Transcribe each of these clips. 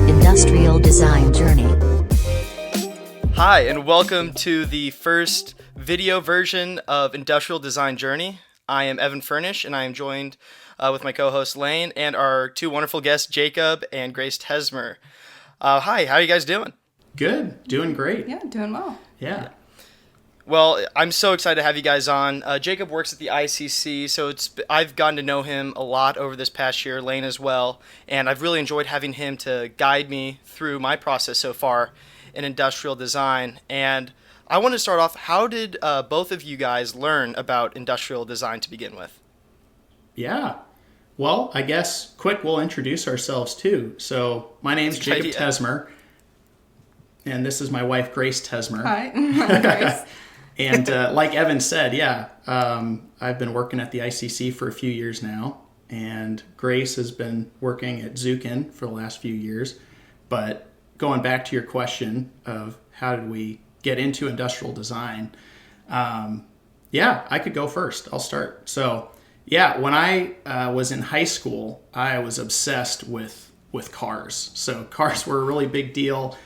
Industrial Design Journey. Hi, and welcome to the first video version of Industrial Design Journey. I am Evan Furnish, and I am joined with my co-host Lane and our two wonderful guests, Jacob and Grace Tesmer. Hi, how are you guys doing? Good, doing great. Yeah, doing well. Yeah. Well, I'm so excited to have you guys on. Jacob works at the ICC, so I've gotten to know him a lot over this past year, Lane as well, and I've really enjoyed having him to guide me through my process so far in industrial design. And I want to start off, how did both of you guys learn about industrial design to begin with? Yeah. Well, I guess quick, we'll introduce ourselves too. So my name's Jacob Tesmer, and this is my wife, Grace Tesmer. Hi, I'm Grace. And like Evan said, I've been working at the ICC for a few years now, and Grace has been working at Zukin for the last few years. But going back to your question of how did we get into industrial design, I could go first. I'll start. So, when I was in high school, I was obsessed with cars. So cars were a really big deal.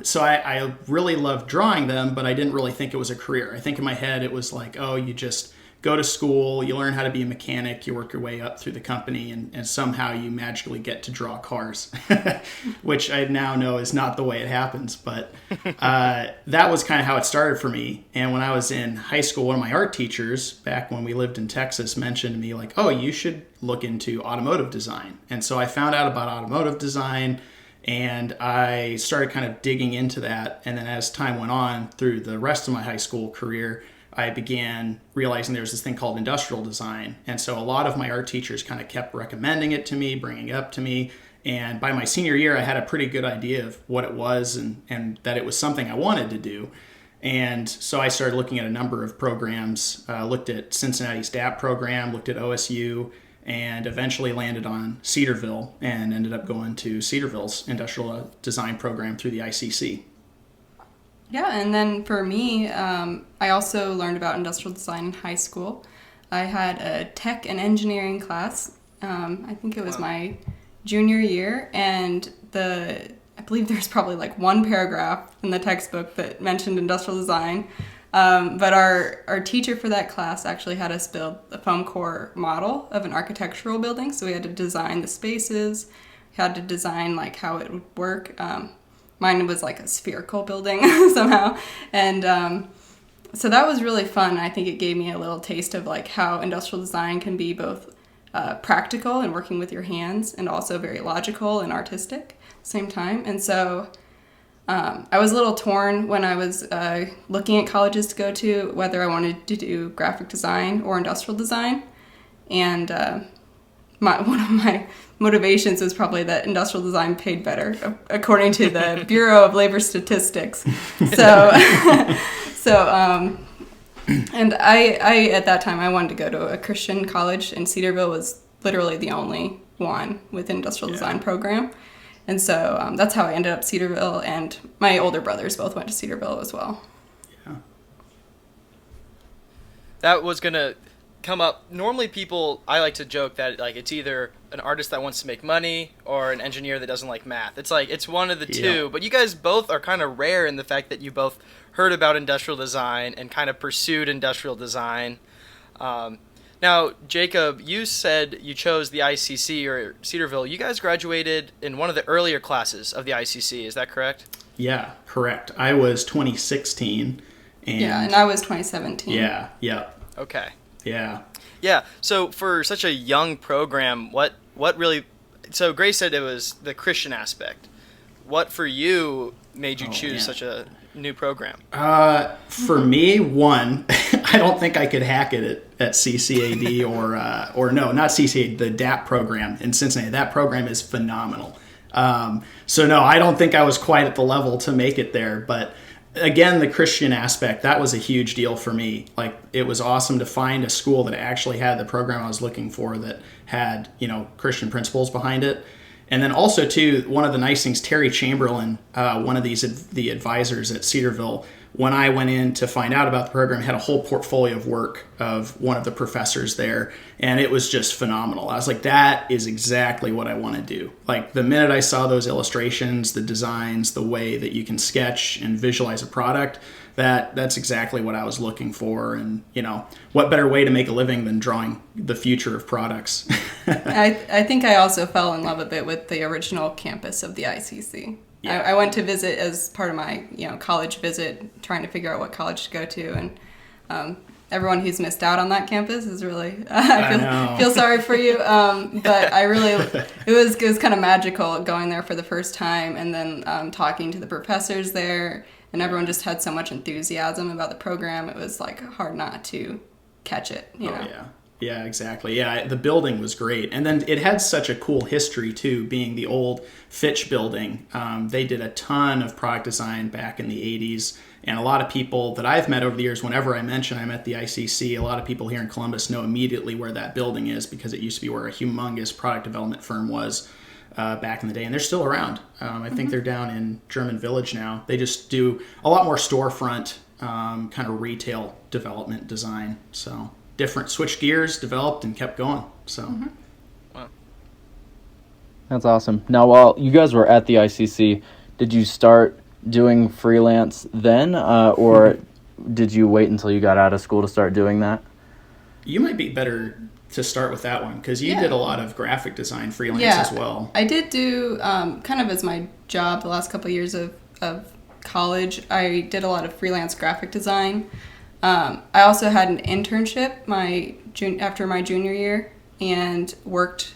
So I really loved drawing them, but I didn't really think it was a career. I think in my head it was like, oh, you just go to school, you learn how to be a mechanic, you work your way up through the company, and somehow you magically get to draw cars, which I now know is not the way it happens. But that was kind of how it started for me. And when I was in high school, one of my art teachers, back when we lived in Texas, mentioned to me like, oh, you should look into automotive design. And so I found out about automotive design, and I started kind of digging into that. And then as time went on through the rest of my high school career, I began realizing there's this thing called industrial design. And so a lot of my art teachers kind of kept recommending it to me, bringing it up to me. And by my senior year, I had a pretty good idea of what it was and that it was something I wanted to do. And so I started looking at a number of programs, looked at Cincinnati's DAP program, looked at OSU, and eventually landed on Cedarville and ended up going to Cedarville's industrial design program through the ICC. Yeah, and then for me, I also learned about industrial design in high school. I had a tech and engineering class. I think it was my junior year, and I believe there's probably like one paragraph in the textbook that mentioned industrial design. But our teacher for that class actually had us build a foam core model of an architectural building. So we had to design the spaces, we had to design like how it would work. Mine was like a spherical building somehow. And so that was really fun. I think it gave me a little taste of like how industrial design can be both practical and working with your hands, and also very logical and artistic at the same time. And so I was a little torn when I was looking at colleges to go to, whether I wanted to do graphic design or industrial design. And one of my motivations was probably that industrial design paid better, according to the Bureau of Labor Statistics. And I at that time, I wanted to go to a Christian college, and Cedarville was literally the only one with an industrial design program. And so that's how I ended up at Cedarville, and my older brothers both went to Cedarville as well. Yeah. That was going to come up. Normally I like to joke that like it's either an artist that wants to make money or an engineer that doesn't like math. It's like, it's one of the two, but you guys both are kind of rare in the fact that you both heard about industrial design and kind of pursued industrial design. Now, Jacob, you said you chose the ICC or Cedarville. You guys graduated in one of the earlier classes of the ICC. Is that correct? Yeah, correct. I was 2016. And I was 2017. Yeah. Okay. Yeah. Yeah. So for such a young program, what really... So Grace said it was the Christian aspect. What for you made you choose such a new program? For me, one, I don't think I could hack it at CCAD or no, not CCAD, the DAP program in Cincinnati. That program is phenomenal. So no, I don't think I was quite at the level to make it there, but again, the Christian aspect, that was a huge deal for me. Like, it was awesome to find a school that actually had the program I was looking for, that had, Christian principles behind it. And then also, too, one of the nice things, Terry Chamberlain, one of the advisors at Cedarville, when I went in to find out about the program, it had a whole portfolio of work of one of the professors there, and it was just phenomenal. I was like, that is exactly what I want to do. Like the minute I saw those illustrations, the designs, the way that you can sketch and visualize a product, that's exactly what I was looking for. And, what better way to make a living than drawing the future of products? I think I also fell in love a bit with the original campus of the ICC. Yeah. I went to visit as part of my college visit, trying to figure out what college to go to, and everyone who's missed out on that campus is really I feel sorry for you. But it was kind of magical going there for the first time, and then talking to the professors there, and everyone just had so much enthusiasm about the program. It was like hard not to catch it. You know? Yeah. Yeah, exactly. Yeah, the building was great. And then it had such a cool history, too, being the old Fitch building. They did a ton of product design back in the 80s. And a lot of people that I've met over the years, whenever I mention I'm at the ICC, a lot of people here in Columbus know immediately where that building is because it used to be where a humongous product development firm was back in the day. And they're still around. I think they're down in German Village now. They just do a lot more storefront kind of retail development design. So different, switched gears, developed, and kept going. So, Wow. That's awesome. Now, while you guys were at the ICC, did you start doing freelance then, or did you wait until you got out of school to start doing that? You might be better to start with that one because you did a lot of graphic design freelance as well. I did do kind of as my job the last couple of years of college. I did a lot of freelance graphic design. I also had an internship after my junior year and worked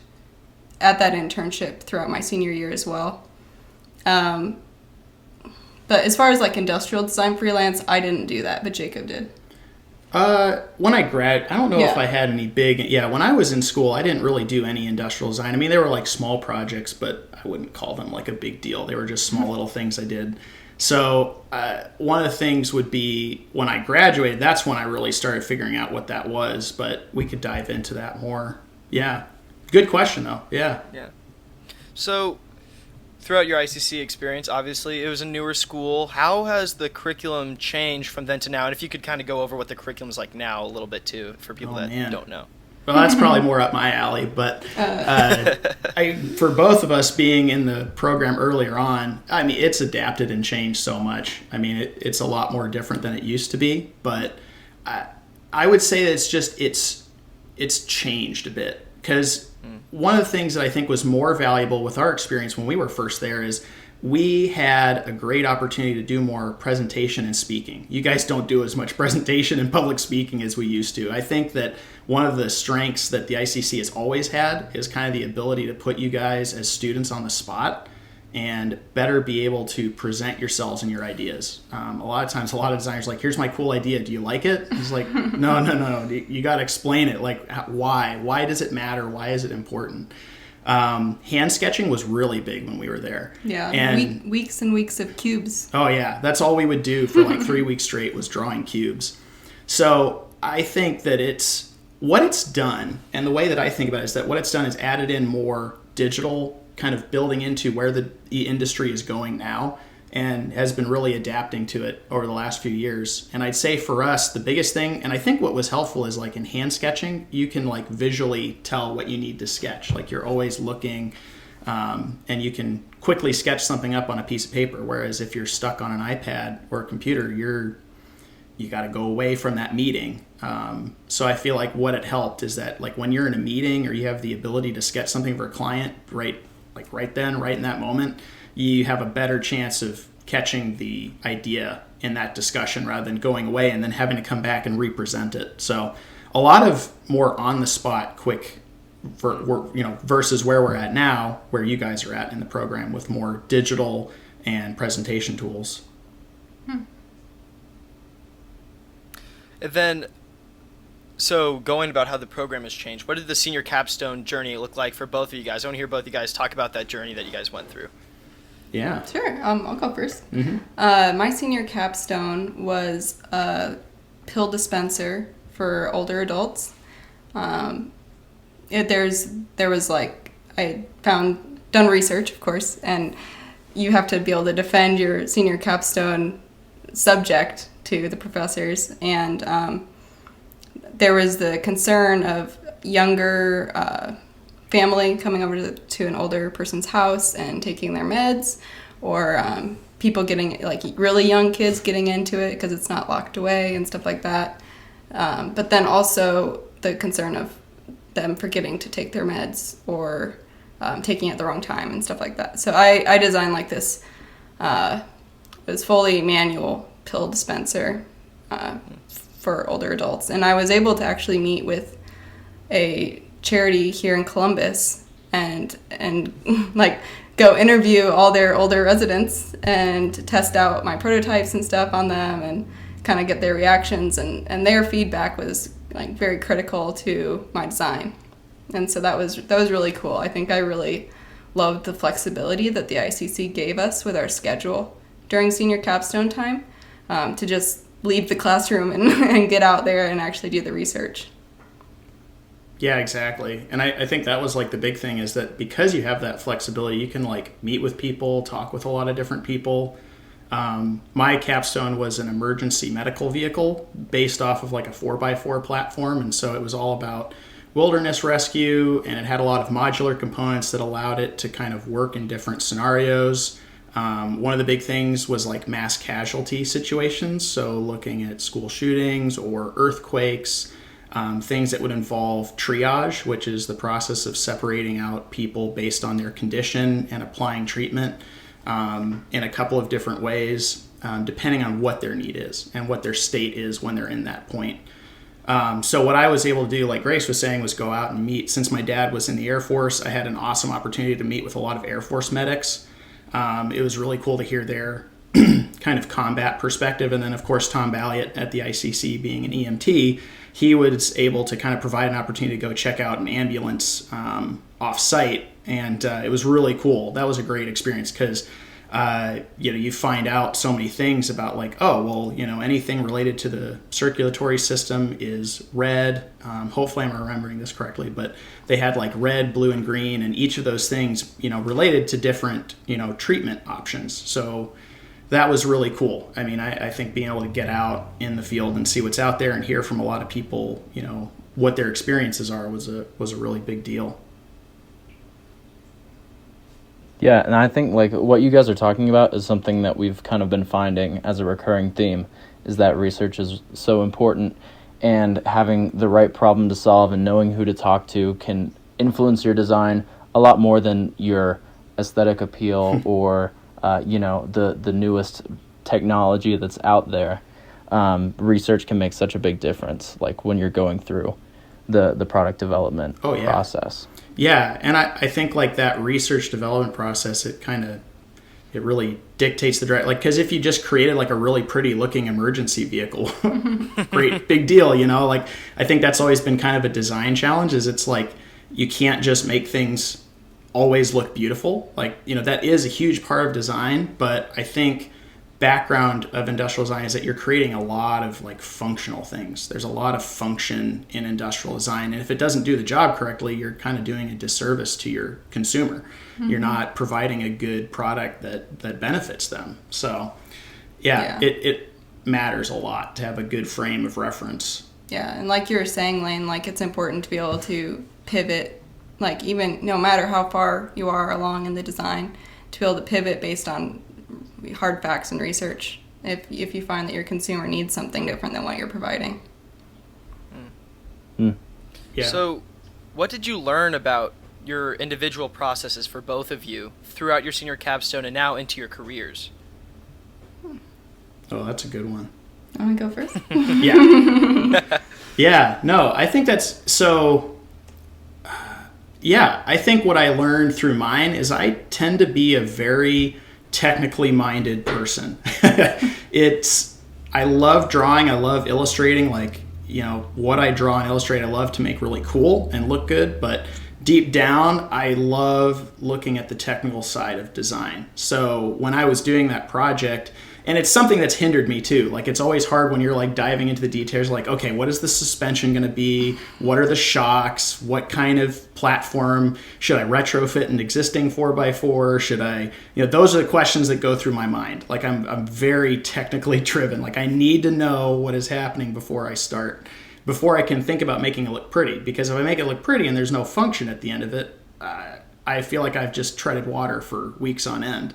at that internship throughout my senior year as well. But as far as like industrial design freelance, I didn't do that, but Jacob did. When I I don't know if I had any when I was in school, I didn't really do any industrial design. I mean, they were like small projects, but I wouldn't call them like a big deal. They were just small little things I did. So one of the things would be when I graduated, that's when I really started figuring out what that was, but we could dive into that more. Yeah. Good question, though. Yeah. Yeah. So throughout your ICC experience, obviously, it was a newer school. How has the curriculum changed from then to now? And if you could kind of go over what the curriculum is like now a little bit, too, for people that don't know. Well, that's probably more up my alley, but for both of us being in the program earlier on, I mean, it's adapted and changed so much. I mean, it's a lot more different than it used to be, but I would say that it's changed a bit because one of the things that I think was more valuable with our experience when we were first there is we had a great opportunity to do more presentation and speaking. You guys don't do as much presentation and public speaking as we used to. I think that one of the strengths that the ICC has always had is kind of the ability to put you guys as students on the spot and better be able to present yourselves and your ideas. A lot of times, a lot of designers are like, here's my cool idea. Do you like it? It's like, no. You got to explain it. Like, why? Why does it matter? Why is it important? Hand sketching was really big when we were there. Yeah, and weeks and weeks of cubes. Oh yeah, that's all we would do for like 3 weeks straight was drawing cubes. So I think that what it's done, and the way that I think about it is that what it's done is added in more digital kind of building into where the industry is going now and has been really adapting to it over the last few years. And I'd say for us, the biggest thing, and I think what was helpful is like in hand sketching, you can like visually tell what you need to sketch. Like you're always looking and you can quickly sketch something up on a piece of paper. Whereas if you're stuck on an iPad or a computer, you got to go away from that meeting. So I feel like what it helped is that like when you're in a meeting or you have the ability to sketch something for a client right then, right in that moment, you have a better chance of catching the idea in that discussion rather than going away and then having to come back and represent it. So a lot of more on the spot, quick, versus where we're at now, where you guys are at in the program with more digital and presentation tools. And then, so going about how the program has changed, what did the senior capstone journey look like for both of you guys? I want to hear both of you guys talk about that journey that you guys went through. Yeah. Sure. I'll go first. Mm-hmm. My senior capstone was a pill dispenser for older adults. There was like, I done research, of course, and you have to be able to defend your senior capstone subject to the professors, and there was the concern of younger family coming over to an older person's house and taking their meds, or people getting, like really young kids getting into it because it's not locked away and stuff like that. But then also the concern of them forgetting to take their meds, or taking it at the wrong time and stuff like that. So I designed like this, it was fully manual pill dispenser for older adults. And I was able to actually meet with a charity here in Columbus and like go interview all their older residents and test out my prototypes and stuff on them and kind of get their reactions, and their feedback was like very critical to my design. And so that was really cool. I think I really loved the flexibility that the ICC gave us with our schedule during senior capstone time, to just leave the classroom and get out there and actually do the research. Yeah, exactly. And I think that was like the big thing, is that because you have that flexibility, you can like meet with people, talk with a lot of different people. My capstone was an emergency medical vehicle based off of like a 4x4 platform. And so it was all about wilderness rescue, and it had a lot of modular components that allowed it to kind of work in different scenarios. One of the big things was like mass casualty situations. So looking at school shootings or earthquakes, things that would involve triage, which is the process of separating out people based on their condition and applying treatment in a couple of different ways, depending on what their need is and what their state is when they're in that point. So what I was able to do, like Grace was saying, was go out and meet. Since my dad was in the Air Force, I had an awesome opportunity to meet with a lot of Air Force medics. It was really cool to hear their kind of combat perspective. And then, of course, Tom Balliot at the ICC, being an EMT, he was able to kind of provide an opportunity to go check out an ambulance off-site. And it was really cool. That was a great experience because, you find out so many things about like, oh, well, anything related to the circulatory system is red. Hopefully I'm remembering this correctly, but they had like red, blue, and green, and each of those things, related to different, treatment options. So that was really cool. I mean, I think being able to get out in the field and see what's out there and hear from a lot of people, what their experiences are was a really big deal. Yeah, and I think like what you guys are talking about is something that we've kind of been finding as a recurring theme, is that research is so important, and having the right problem to solve and knowing who to talk to can influence your design a lot more than your aesthetic appeal or the newest technology that's out there. Research can make such a big difference, like when you're going through the product development process. Yeah, and I think like that research development process, it really dictates the direction. Like, because if you just created like a really pretty looking emergency vehicle, great, big deal, Like, I think that's always been kind of a design challenge, is it's like you can't just make things always look beautiful. Like, that is a huge part of design, but I think background of industrial design is that you're creating a lot of like functional things. There's a lot of function in industrial design, and if it doesn't do the job correctly, you're kind of doing a disservice to your consumer. Mm-hmm. You're not providing a good product that benefits them. So it matters a lot to have a good frame of reference. Yeah, and like you were saying, Lane, like it's important to be able to pivot, like even no matter how far you are along in the design, to be able to pivot based on hard facts and research if you find that your consumer needs something different than what you're providing. Yeah. So what did you learn about your individual processes for both of you throughout your senior capstone and now into your careers? Oh, that's a good one. I want to go first? Yeah. Yeah, no, I think that's so. I think what I learned through mine is I tend to be a very technically minded person. I love drawing, I love illustrating, like, what I draw and illustrate, I love to make really cool and look good, but deep down, I love looking at the technical side of design. So when I was doing that project, And it's something that's hindered me too. Like, it's always hard when you're like diving into the details, like, okay, what is the suspension going to be? What are the shocks? What kind of platform? Should I retrofit an existing 4x4? Should I, those are the questions that go through my mind. Like, I'm very technically driven. Like, I need to know what is happening before I start, before I can think about making it look pretty. Because if I make it look pretty and there's no function at the end of it, I feel like I've just treaded water for weeks on end.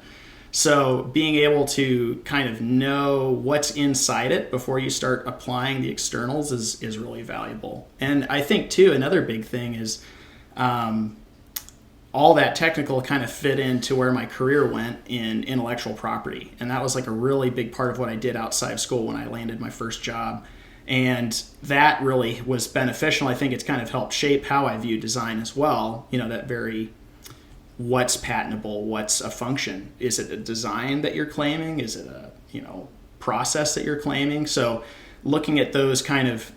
So being able to kind of know what's inside it before you start applying the externals is really valuable. And I think, too, another big thing is all that technical kind of fit into where my career went in intellectual property. And that was like a really big part of what I did outside of school when I landed my first job. And that really was beneficial. I think it's kind of helped shape how I view design as well. That very... what's patentable, what's a function? Is it a design that you're claiming? Is it a process that you're claiming? So looking at those kind of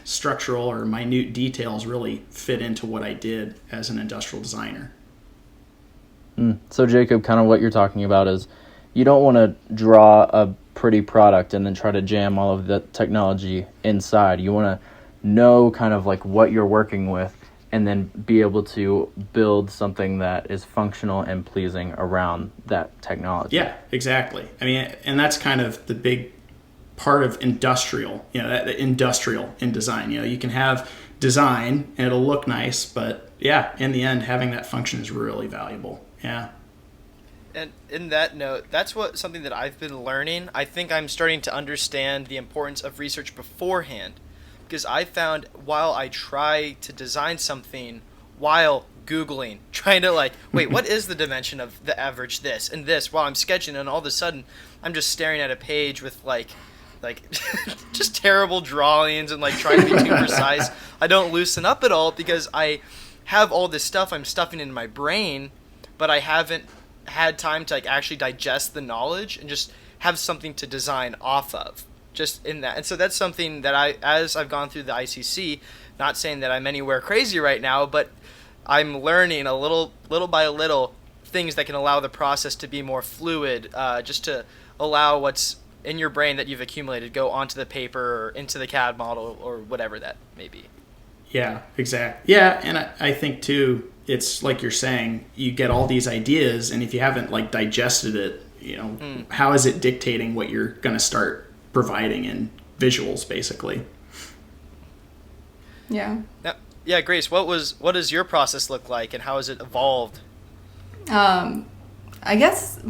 structural or minute details really fit into what I did as an industrial designer. So Jacob, kind of what you're talking about is you don't want to draw a pretty product and then try to jam all of the technology inside. You want to know kind of like what you're working with, and then be able to build something that is functional and pleasing around that technology. Yeah, exactly. I mean, and that's kind of the big part of industrial, industrial in design. You can have design and it'll look nice, but yeah, in the end, having that function is really valuable. Yeah. And in that note, that's something that I've been learning. I think I'm starting to understand the importance of research beforehand. Because I found while I try to design something while Googling, trying to wait, what is the dimension of the average this and this while I'm sketching, and all of a sudden I'm just staring at a page with like just terrible drawings and trying to be too precise. I don't loosen up at all because I have all this stuff I'm stuffing in my brain, but I haven't had time to actually digest the knowledge and just have something to design off of. Just in that. And so that's something that as I've gone through the ICC, not saying that I'm anywhere crazy right now, but I'm learning a little by little things that can allow the process to be more fluid, just to allow what's in your brain that you've accumulated go onto the paper or into the CAD model or whatever that may be. Yeah, exactly. Yeah, and I think too, it's like you're saying, you get all these ideas, and if you haven't digested it, how is it dictating what you're going to start providing in visuals, basically? Yeah. Yeah, Grace, what does your process look like, and how has it evolved? I guess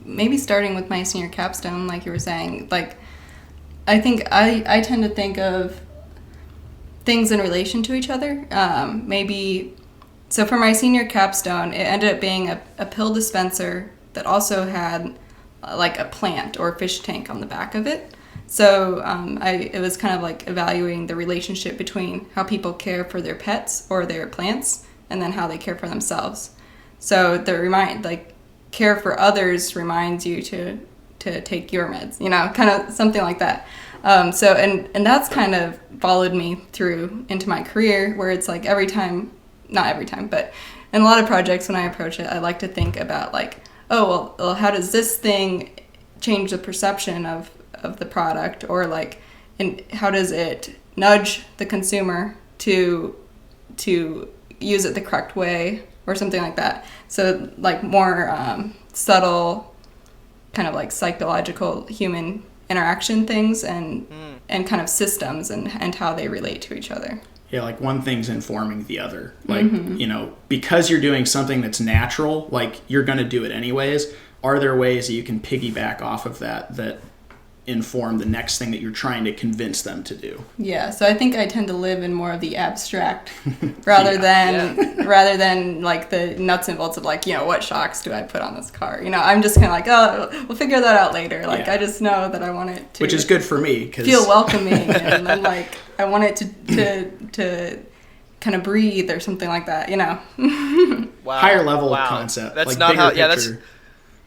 maybe starting with my senior capstone, like you were saying, I think I tend to think of things in relation to each other. So for my senior capstone, it ended up being a pill dispenser that also had a plant or fish tank on the back of it. So it was kind of evaluating the relationship between how people care for their pets or their plants, and then how they care for themselves. So care for others reminds you to take your meds, kind of something like that. And that's kind of followed me through into my career, where it's every time, not every time, but in a lot of projects when I approach it, I like to think about well, how does this thing change the perception of the product, or and how does it nudge the consumer to use it the correct way, or something like that. So more subtle kind of psychological human interaction things, and kind of systems and how they relate to each other. Yeah, one thing's informing the other. Because you're doing something that's natural, you're going to do it anyways. Are there ways that you can piggyback off of that inform the next thing that you're trying to convince them to do? Yeah, so I think I tend to live in more of the abstract rather than the nuts and bolts of what shocks do I put on this car? I'm just kind of oh, we'll figure that out later. I just know that I want it to, which is good for me, cause... feel welcoming, and then I want it to kind of breathe or something like that. Wow. Higher level concept. That's not how. Yeah,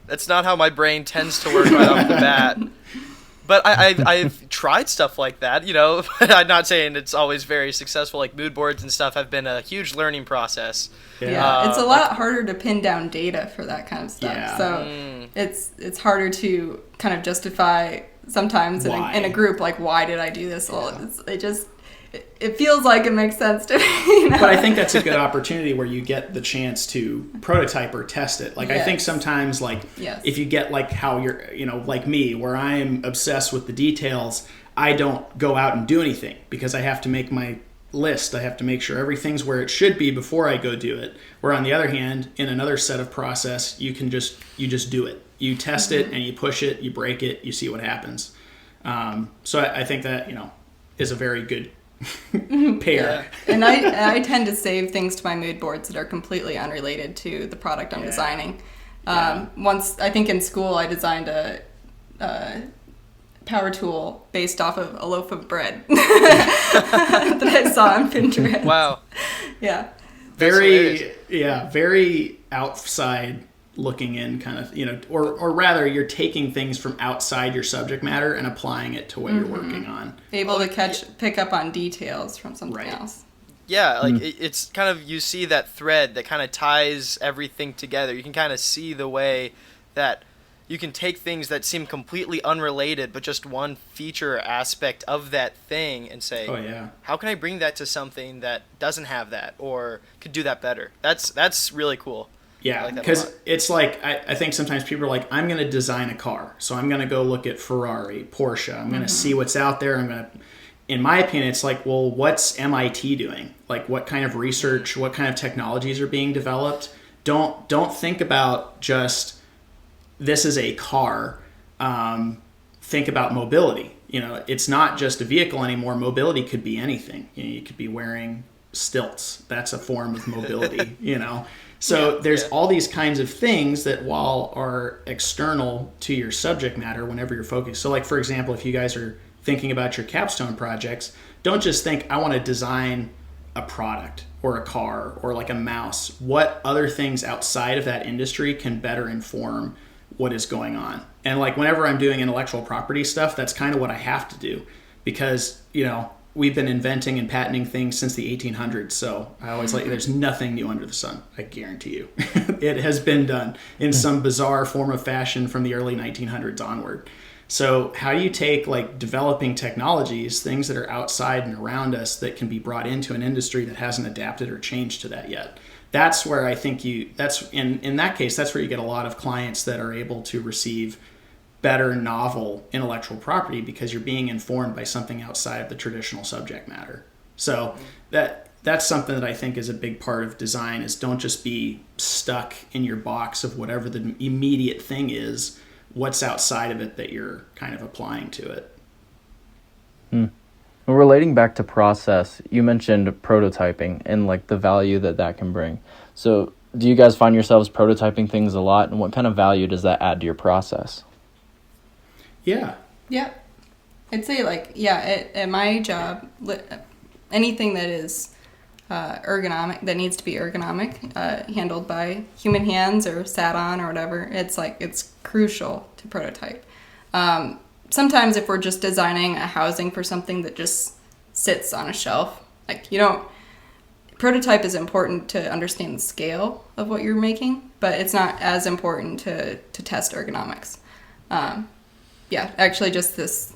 that's not how my brain tends to work right off the bat. But I've tried stuff like that, you know. I'm not saying it's always very successful. Like mood boards and stuff have been a huge learning process. Yeah, it's a lot harder to pin down data for that kind of stuff. Yeah. So it's harder to kind of justify sometimes in a group, like, why did I do this? Well, it feels like it makes sense to me. You know? But I think that's a good opportunity where you get the chance to prototype or test it. Like, I think sometimes, like, if you get, like, how you're, you know, like me, where I am obsessed with the details, I don't go out and do anything because I have to make my list. I have to make sure everything's where it should be before I go do it. Where on the other hand, in another set of process, you just do it. You test it and you push it, you break it, you see what happens. So I think that, you know, is a very good pair. And I tend to save things to my mood boards that are completely unrelated to the product I'm designing. Once, I think in school, I designed a power tool based off of a loaf of bread that I saw on Pinterest. Wow. Yeah. Very outside looking in kind of, you know, or rather you're taking things from outside your subject matter and applying it to what you're working on. Able to pick up on details from something else. Yeah, like it's kind of, you see that thread that kind of ties everything together. You can kind of see the way that you can take things that seem completely unrelated, but just one feature aspect of that thing and say, how can I bring that to something that doesn't have that or could do that better? That's really cool. Yeah, because it's like, I think sometimes people are like, I'm going to design a car. So I'm going to go look at Ferrari, Porsche. I'm going to see what's out there. In my opinion, it's like, well, what's MIT doing? Like, what kind of research, what kind of technologies are being developed? Don't think about just, this is a car. Think about mobility. You know, it's not just a vehicle anymore. Mobility could be anything. You know, you could be wearing stilts. That's a form of mobility, you know. So there's all these kinds of things that, while are external to your subject matter whenever you're focused. So, like, for example, if you guys are thinking about your capstone projects, don't just think, I want to design a product or a car or like a mouse. What other things outside of that industry can better inform what is going on? And like, whenever I'm doing intellectual property stuff, that's kind of what I have to do, because, you know, we've been inventing and patenting things since the 1800s. So I always like, there's nothing new under the sun. I guarantee you. It has been done in some bizarre form of fashion from the early 1900s onward. So how do you take, like, developing technologies, things that are outside and around us that can be brought into an industry that hasn't adapted or changed to that yet? That's where I think in that case, that's where you get a lot of clients that are able to receive better novel intellectual property, because you're being informed by something outside of the traditional subject matter. So that's something that I think is a big part of design, is don't just be stuck in your box of whatever the immediate thing is. What's outside of it that you're kind of applying to it. Well, relating back to process, you mentioned prototyping and like the value that can bring. So do you guys find yourselves prototyping things a lot, and what kind of value does that add to your process? Yeah. I'd say, like, at my job, anything that is ergonomic, that needs to be ergonomic, handled by human hands or sat on or whatever, it's crucial to prototype. Sometimes if we're just designing a housing for something that just sits on a shelf, like, prototype is important to understand the scale of what you're making, but it's not as important to test ergonomics. Actually just this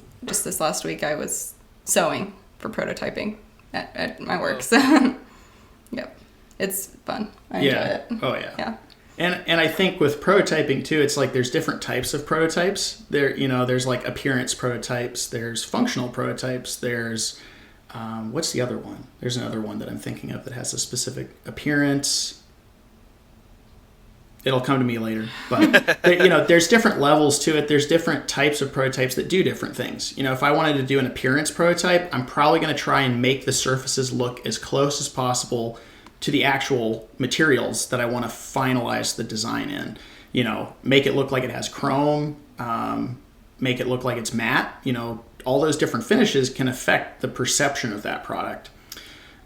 last week I was sewing for prototyping at my work. So yep. It's fun. I enjoy it. Oh yeah. Yeah. And I think with prototyping too, it's like there's different types of prototypes. There's like appearance prototypes, there's functional prototypes, there's what's the other one? There's another one that I'm thinking of that has a specific appearance. It'll come to me later. But there's different levels to it. There's different types of prototypes that do different things. If I wanted to do an appearance prototype, I'm probably going to try and make the surfaces look as close as possible to the actual materials that I want to finalize the design in. Make it look like it has chrome, make it look like it's matte. All those different finishes can affect the perception of that product.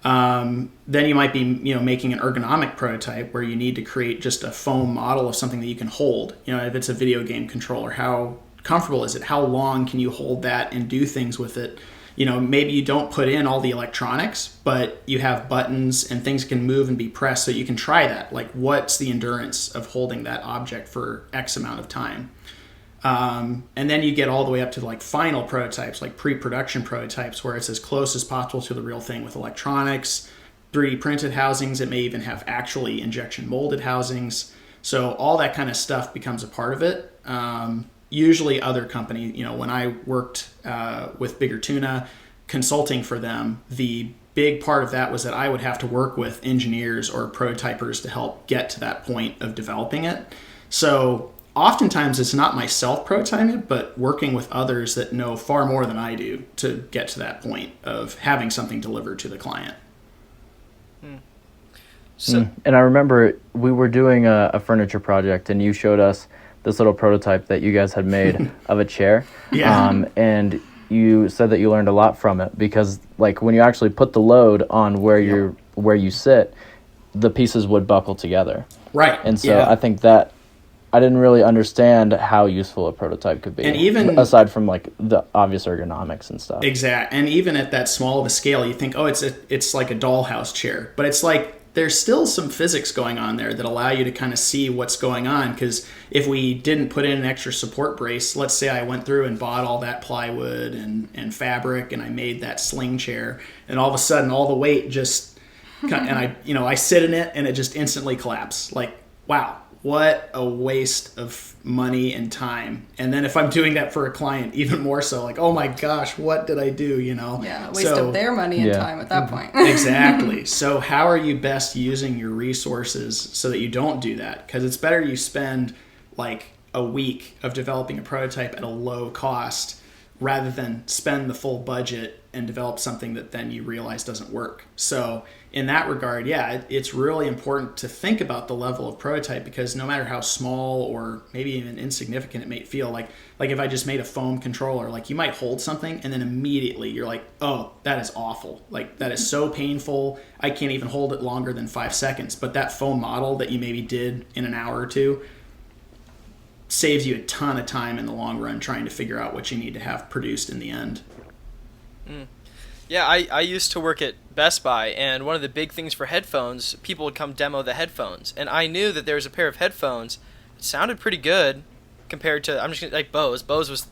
Then you might be, making an ergonomic prototype where you need to create just a foam model of something that you can hold. If it's a video game controller, how comfortable is it? How long can you hold that and do things with it? You know, maybe you don't put in all the electronics, but you have buttons and things can move and be pressed, so you can try that. Like, what's the endurance of holding that object for X amount of time? And then you get all the way up to like final prototypes, like pre-production prototypes, where it's as close as possible to the real thing with electronics, 3D printed housings. It may even have actually injection molded housings. So all that kind of stuff becomes a part of it. Usually other company, you know, when I worked with Bigger Tuna, consulting for them, the big part of that was that I would have to work with engineers or prototypers to help get to that point of developing it. So oftentimes it's not myself prototyping it, but working with others that know far more than I do to get to that point of having something delivered to the client. So, And I remember we were doing a furniture project, and you showed us this little prototype that you guys had made of a chair. Yeah. And you said that you learned a lot from it, because like when you actually put the load on where you sit, the pieces would buckle together. Right. And so I think that I didn't really understand how useful a prototype could be, and even aside from like the obvious ergonomics and stuff. Exactly. And even at that small of a scale, you think, oh, it's like a dollhouse chair, but it's like there's still some physics going on there that allow you to kind of see what's going on. Because if we didn't put in an extra support brace, let's say I went through and bought all that plywood and fabric, and I made that sling chair, and all of a sudden all the weight just and I sit in it and it just instantly collapses. Like, wow, what a waste of money and time. And then if I'm doing that for a client, even more so, like, oh my gosh, what did I do? You know? Yeah, waste of their money and time at that point. Exactly. So how are you best using your resources so that you don't do that? Because it's better you spend like a week of developing a prototype at a low cost rather than spend the full budget and develop something that then you realize doesn't work. So in that regard, it's really important to think about the level of prototype, because no matter how small or maybe even insignificant it may feel, like if I just made a foam controller, like you might hold something and then immediately you're like, oh, that is awful. Like that is so painful. I can't even hold it longer than 5 seconds. But that foam model that you maybe did in an hour or two saves you a ton of time in the long run trying to figure out what you need to have produced in the end. Yeah, I used to work at Best Buy, and one of the big things for headphones, people would come demo the headphones, and I knew that there was a pair of headphones that sounded pretty good compared to, I'm just gonna, like Bose. Bose was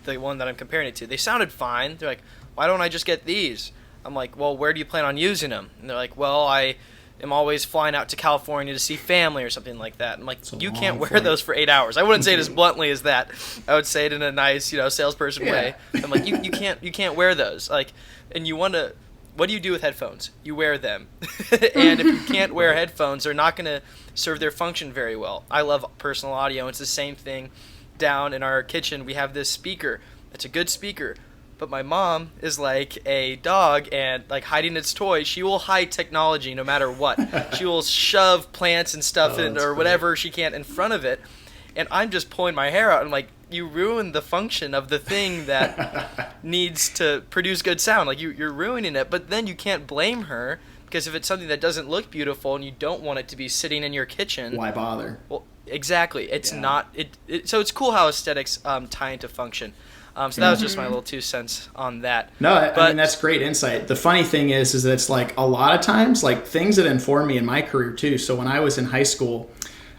the one that I'm comparing it to. They sounded fine. They're like, why don't I just get these? I'm like, well, where do you plan on using them? And they're like, well, I am always flying out to California to see family or something like that. I'm like, you can't wear those for 8 hours. I wouldn't say it as bluntly as that. I would say it in a nice, salesperson way. I'm like, you can't wear those. Like, and you want to, what do you do with headphones? You wear them. And if you can't wear headphones, they're not going to serve their function very well. I love personal audio. It's the same thing down in our kitchen. We have this speaker. It's a good speaker. But my mom is like a dog, and like hiding its toys. She will hide technology no matter what. She will shove plants and stuff or whatever she can in front of it. And I'm just pulling my hair out. I'm like, you ruined the function of the thing that needs to produce good sound. Like you're ruining it. But then you can't blame her, because if it's something that doesn't look beautiful and you don't want it to be sitting in your kitchen, why bother? Well, exactly. It's not. So it's cool how aesthetics tie into function. So that was just my little 2 cents on that. No, I mean, that's great insight. The funny thing is that it's like a lot of times, like things that inform me in my career too. So when I was in high school,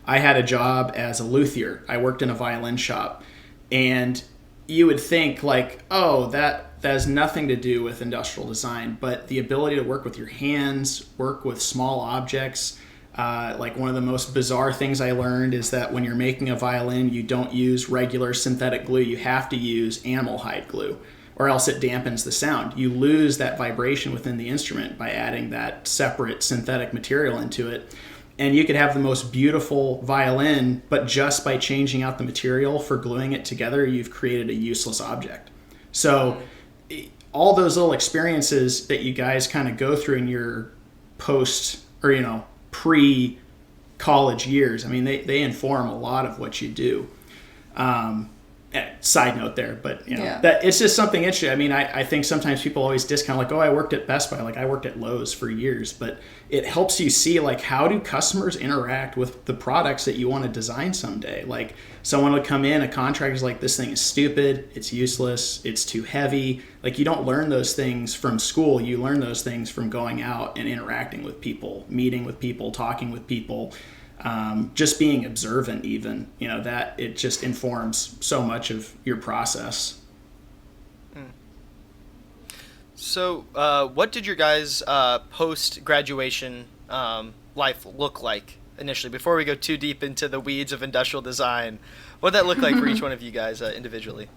I had a job as a luthier. I worked in a violin shop, and you would think like, oh, that has nothing to do with industrial design, but the ability to work with your hands, work with small objects. Like one of the most bizarre things I learned is that when you're making a violin, you don't use regular synthetic glue. You have to use animal hide glue, or else it dampens the sound. You lose that vibration within the instrument by adding that separate synthetic material into it. And you could have the most beautiful violin, but just by changing out the material for gluing it together, you've created a useless object. So all those little experiences that you guys kind of go through in your post or, pre-college years, I mean, they inform a lot of what you do. Side note there, but Yeah. that it's just something interesting. I mean, I think sometimes people always discount like, oh, I worked at Best Buy, like I worked at Lowe's for years, but it helps you see like how do customers interact with the products that you want to design someday. Like someone would come in, a contractor's like, this thing is stupid, it's useless, it's too heavy. Like you don't learn those things from school. You learn those things from going out and interacting with people, meeting with people, talking with people. Just being observant, even, that it just informs so much of your process. So, what did your guys' post-graduation life look like initially? Before we go too deep into the weeds of industrial design, what did that look like for each one of you guys individually?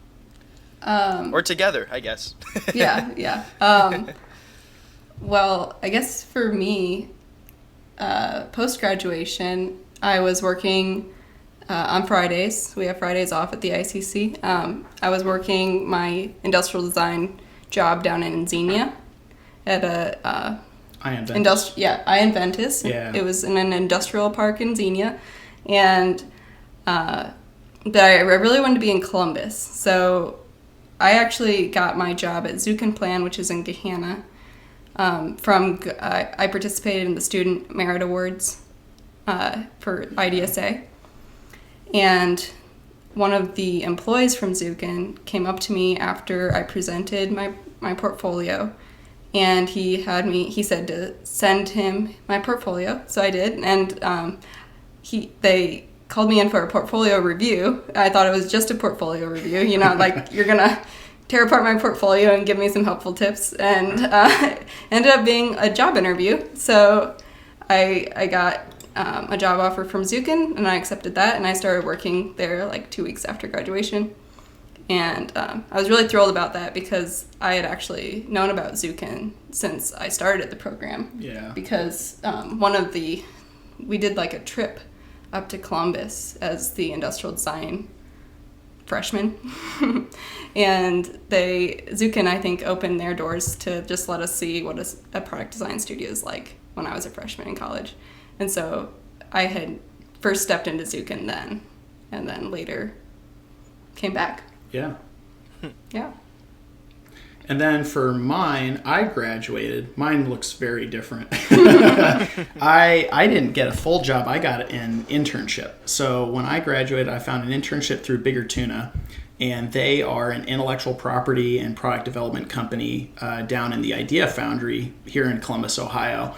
Or together, I guess. Yeah. Well, I guess for me, post-graduation, I was working on Fridays. We have Fridays off at the ICC. I was working my industrial design job down in Xenia at a iInventus. Yeah. It was in an industrial park in Xenia, and but I really wanted to be in Columbus, so I actually got my job at Zuken Plan, which is in Gahanna. I participated in the Student Merit Awards for IDSA, and one of the employees from Zuken came up to me after I presented my portfolio, and he said to send him my portfolio, so I did, and they called me in for a portfolio review. I thought it was just a portfolio review, like you're gonna tear apart my portfolio and give me some helpful tips, and ended up being a job interview. So I got a job offer from Zuken, and I accepted that, and I started working there like 2 weeks after graduation. And I was really thrilled about that because I had actually known about Zuken since I started the program. Yeah. Because we did like a trip up to Columbus as the industrial design freshmen. And Zuken, I think, opened their doors to just let us see what a product design studio is like when I was a freshman in college. And so I had first stepped into Zuken then, and then later came back. Yeah. Yeah. And then for mine, I graduated. Mine looks very different. I didn't get a full job. I got an internship. So when I graduated, I found an internship through Bigger Tuna, and they are an intellectual property and product development company down in the Idea Foundry here in Columbus, Ohio.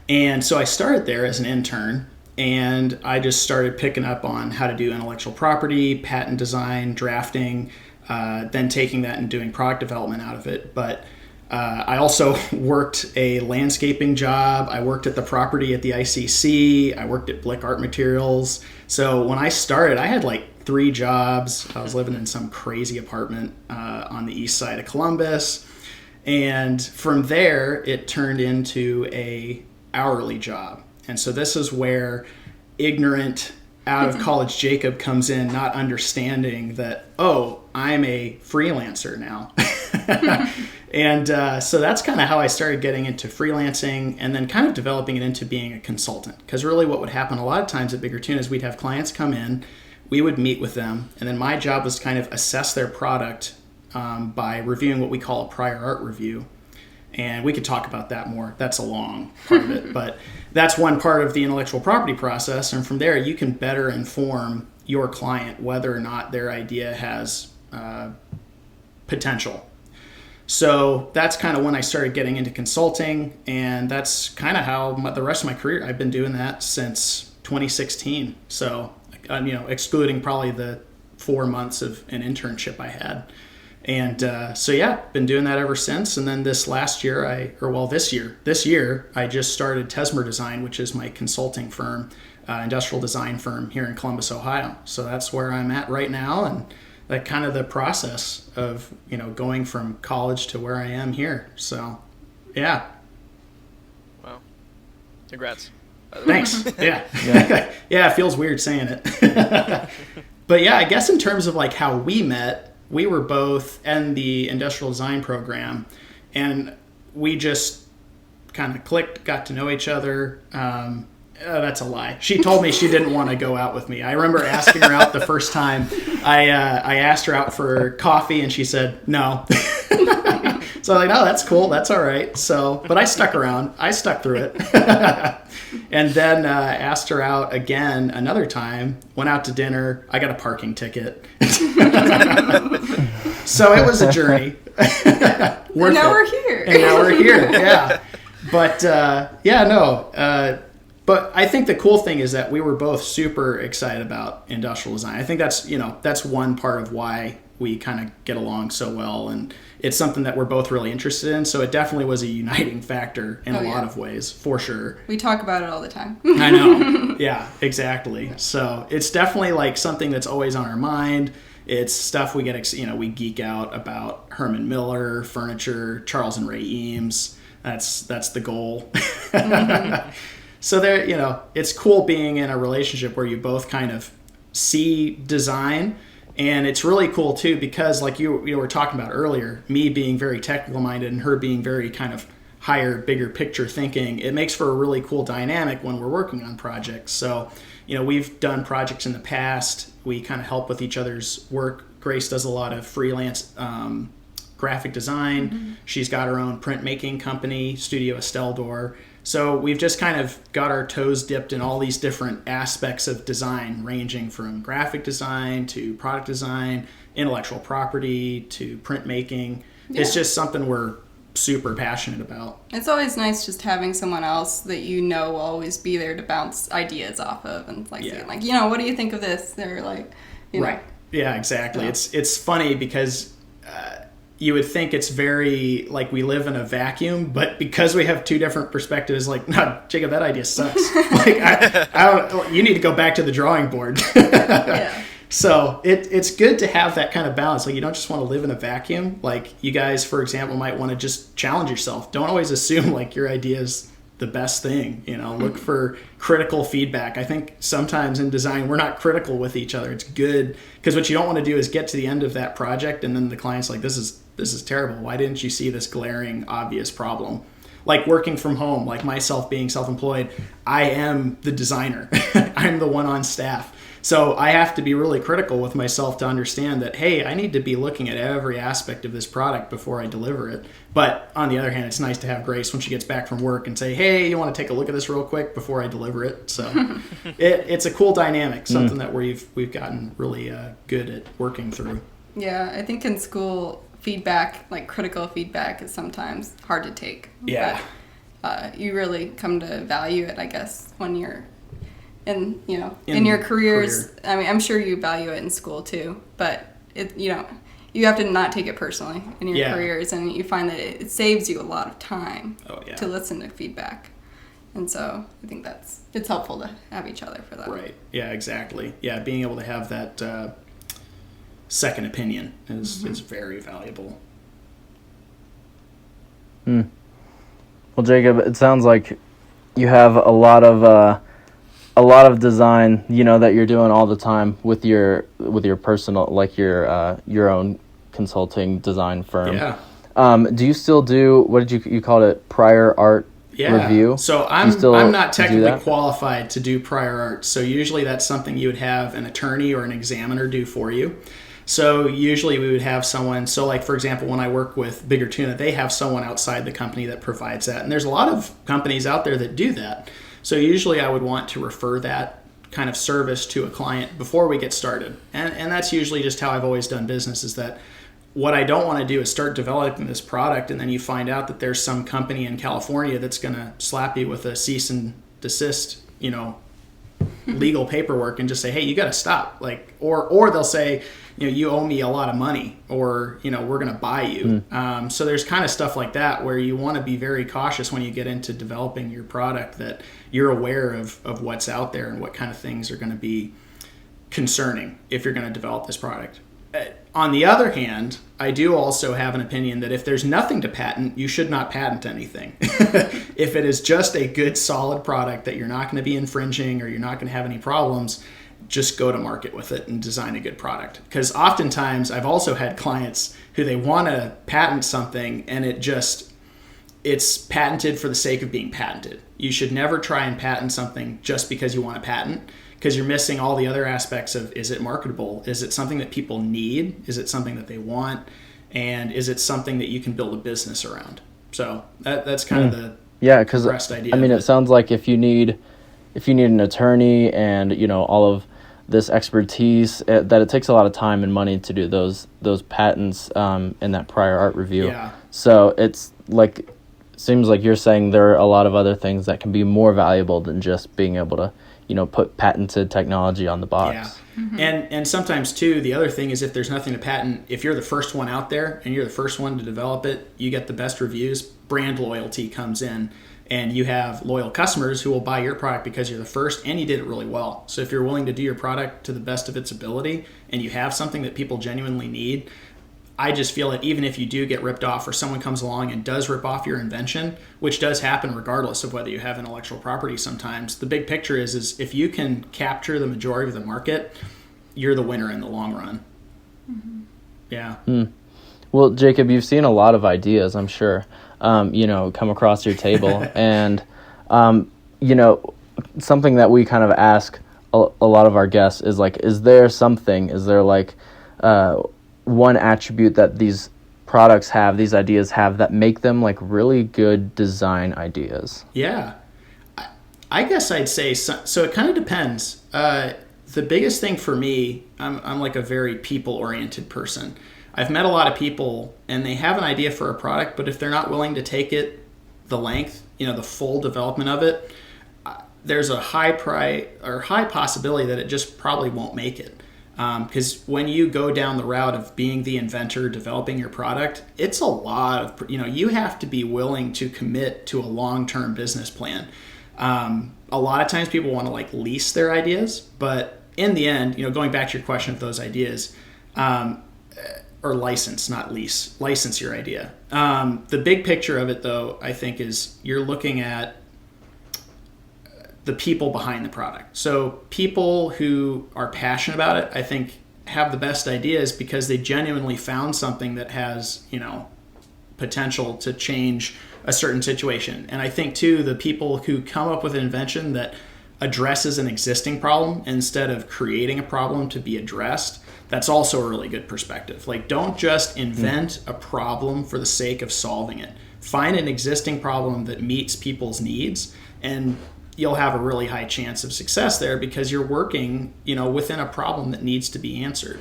And so I started there as an intern, and I just started picking up on how to do intellectual property, patent design, drafting, then taking that and doing product development out of it. But I also worked a landscaping job. I worked at the property at the ICC. I worked at Blick Art Materials. So when I started, I had like 3 jobs. I was living in some crazy apartment on the east side of Columbus. And from there, it turned into a hourly job. And so this is where ignorant out of college Jacob comes in, not understanding that, oh, I'm a freelancer now. And so that's kind of how I started getting into freelancing, and then kind of developing it into being a consultant. Because really what would happen a lot of times at Bigger Tuna is we'd have clients come in, we would meet with them, and then my job was to kind of assess their product by reviewing what we call a prior art review. And we could talk about that more. That's a long part of it. But that's one part of the intellectual property process. And from there, you can better inform your client whether or not their idea has potential. So that's kind of when I started getting into consulting. And that's kind of how the rest of my career, I've been doing that since 2016. So, excluding probably the 4 months of an internship I had. And been doing that ever since. And then this year, I just started Tesmer Design, which is my consulting firm, industrial design firm here in Columbus, Ohio. So that's where I'm at right now, and that kind of the process of, going from college to where I am here. So, yeah. Wow. Congrats. Thanks. Yeah. Yeah, it feels weird saying it. But yeah, I guess in terms of like how we met, we were both in the industrial design program, and we just kind of clicked, got to know each other. That's a lie. She told me she didn't want to go out with me. I remember asking her out the first time. I asked her out for coffee, and she said no. So I'm like, no, that's cool. That's all right. So, but I stuck around. I stuck through it. And then asked her out again another time. Went out to dinner. I got a parking ticket. So it was a journey. And now we're here. And now we're here. Yeah. But but I think the cool thing is that we were both super excited about industrial design. I think that's one part of why we kind of get along so well, and it's something that we're both really interested in. So it definitely was a uniting factor in a lot of ways, for sure. We talk about it all the time. I know. Yeah, exactly. So it's definitely like something that's always on our mind. It's stuff we get, we geek out about Herman Miller, furniture, Charles and Ray Eames. That's the goal. Mm-hmm. So there, it's cool being in a relationship where you both kind of see design. And it's really cool too, because like you were talking about earlier, me being very technical minded and her being very kind of higher, bigger picture thinking, it makes for a really cool dynamic when we're working on projects. So, we've done projects in the past. We kind of help with each other's work. Grace does a lot of freelance graphic design. Mm-hmm. She's got her own printmaking company, Studio Esteldor. So we've just kind of got our toes dipped in all these different aspects of design, ranging from graphic design to product design, intellectual property to printmaking. Yeah. It's just something we're super passionate about. It's always nice just having someone else that will always be there to bounce ideas off of and saying, what do you think of this? They're like, right. Yeah, exactly. Yeah. It's funny because you would think it's very like we live in a vacuum, but because we have two different perspectives, like, no, Jacob, that idea sucks. You need to go back to the drawing board. Yeah. So it's good to have that kind of balance. Like, you don't just want to live in a vacuum. Like, you guys, for example, might want to just challenge yourself. Don't always assume like your idea is the best thing. Look for critical feedback. I think sometimes in design we're not critical with each other. It's good because what you don't want to do is get to the end of that project and then the client's like, this is terrible. Why didn't you see this glaring, obvious problem? Like working from home, like myself being self-employed, I am the designer. I'm the one on staff. So I have to be really critical with myself to understand that, hey, I need to be looking at every aspect of this product before I deliver it. But on the other hand, it's nice to have Grace when she gets back from work and say, hey, you want to take a look at this real quick before I deliver it? So it's a cool dynamic, something that we've gotten really good at working through. Yeah, I think in school, feedback, like critical feedback, is sometimes hard to take. Yeah. But you really come to value it, I guess, when you're in your careers. I mean, I'm sure you value it in school too, but you have to not take it personally in your careers, and you find that it saves you a lot of time to listen to feedback. And so I think it's helpful to have each other for that. Right. Yeah, exactly. Yeah, being able to have that second opinion is very valuable. Well, Jacob, it sounds like you have a lot of design, that you're doing all the time with your personal, like your own consulting design firm. Yeah. Do you still do, what did you called it, prior art review? So I'm not technically qualified to do prior art. So usually that's something you would have an attorney or an examiner do for you. So usually we would have someone, so like for example, when I work with Bigger Tuna, they have someone outside the company that provides that. And there's a lot of companies out there that do that. So usually I would want to refer that kind of service to a client before we get started. And that's usually just how I've always done business, is that what I don't want to do is start developing this product and then you find out that there's some company in California that's going to slap you with a cease and desist, legal paperwork and just say, hey, you got to stop. Like, or they'll say, you owe me a lot of money, or, we're going to buy you. So there's kind of stuff like that where you want to be very cautious when you get into developing your product, that you're aware of what's out there and what kind of things are going to be concerning if you're going to develop this product. On the other hand, I do also have an opinion that if there's nothing to patent, you should not patent anything. If it is just a good, solid product that you're not going to be infringing or you're not going to have any problems, just go to market with it and design a good product. Because oftentimes I've also had clients who they want to patent something and it's patented for the sake of being patented. You should never try and patent something just because you want a patent, because you're missing all the other aspects of, is it marketable? Is it something that people need? Is it something that they want? And is it something that you can build a business around? So that's kind of the because rest idea. I mean, it sounds like if you need an attorney and, you know, all of this expertise, that it takes a lot of time and money to do those patents in that prior art review. Yeah. So it's like, seems like you're saying there are a lot of other things that can be more valuable than just being able to, you know, put patented technology on the box. Yeah. And sometimes too, the other thing is, if there's nothing to patent, if you're the first one out there and you're the first one to develop it, you get the best reviews, brand loyalty comes in, and you have loyal customers who will buy your product because you're the first and you did it really well. So if you're willing to do your product to the best of its ability and you have something that people genuinely need, I just feel that even if you do get ripped off, or someone comes along and does rip off your invention, which does happen regardless of whether you have intellectual property sometimes, the big picture is if you can capture the majority of the market, you're the winner in the long run. Mm-hmm. Yeah. Well, Jacob, you've seen a lot of ideas, I'm sure, you know, come across your table. And, you know, something that we kind of ask a lot of our guests is like, is there like one attribute that these products have, these ideas have, that make them like really good design ideas? Yeah. I guess I'd say so it kind of depends. The biggest thing for me, I'm like a very people-oriented person. I've met a lot of people and they have an idea for a product, but if they're not willing to take it the length, you know, the full development of it, there's a high possibility that it just probably won't make it. Because when you go down the route of being the inventor, developing your product, it's a lot of, you know, you have to be willing to commit to a long-term business plan. A lot of times people want to like lease their ideas, but in the end, you know, going back to your question of those ideas, or license, not lease, license your idea. The big picture of it though, I think, is you're looking at the people behind the product. So people who are passionate about it, I think, have the best ideas because they genuinely found something that has, you know, potential to change a certain situation. And I think too, the people who come up with an invention that addresses an existing problem instead of creating a problem to be addressed, that's also a really good perspective. Like, don't just invent a problem for the sake of solving it. Find an existing problem that meets people's needs, and you'll have a really high chance of success there because you're working, you know, within a problem that needs to be answered.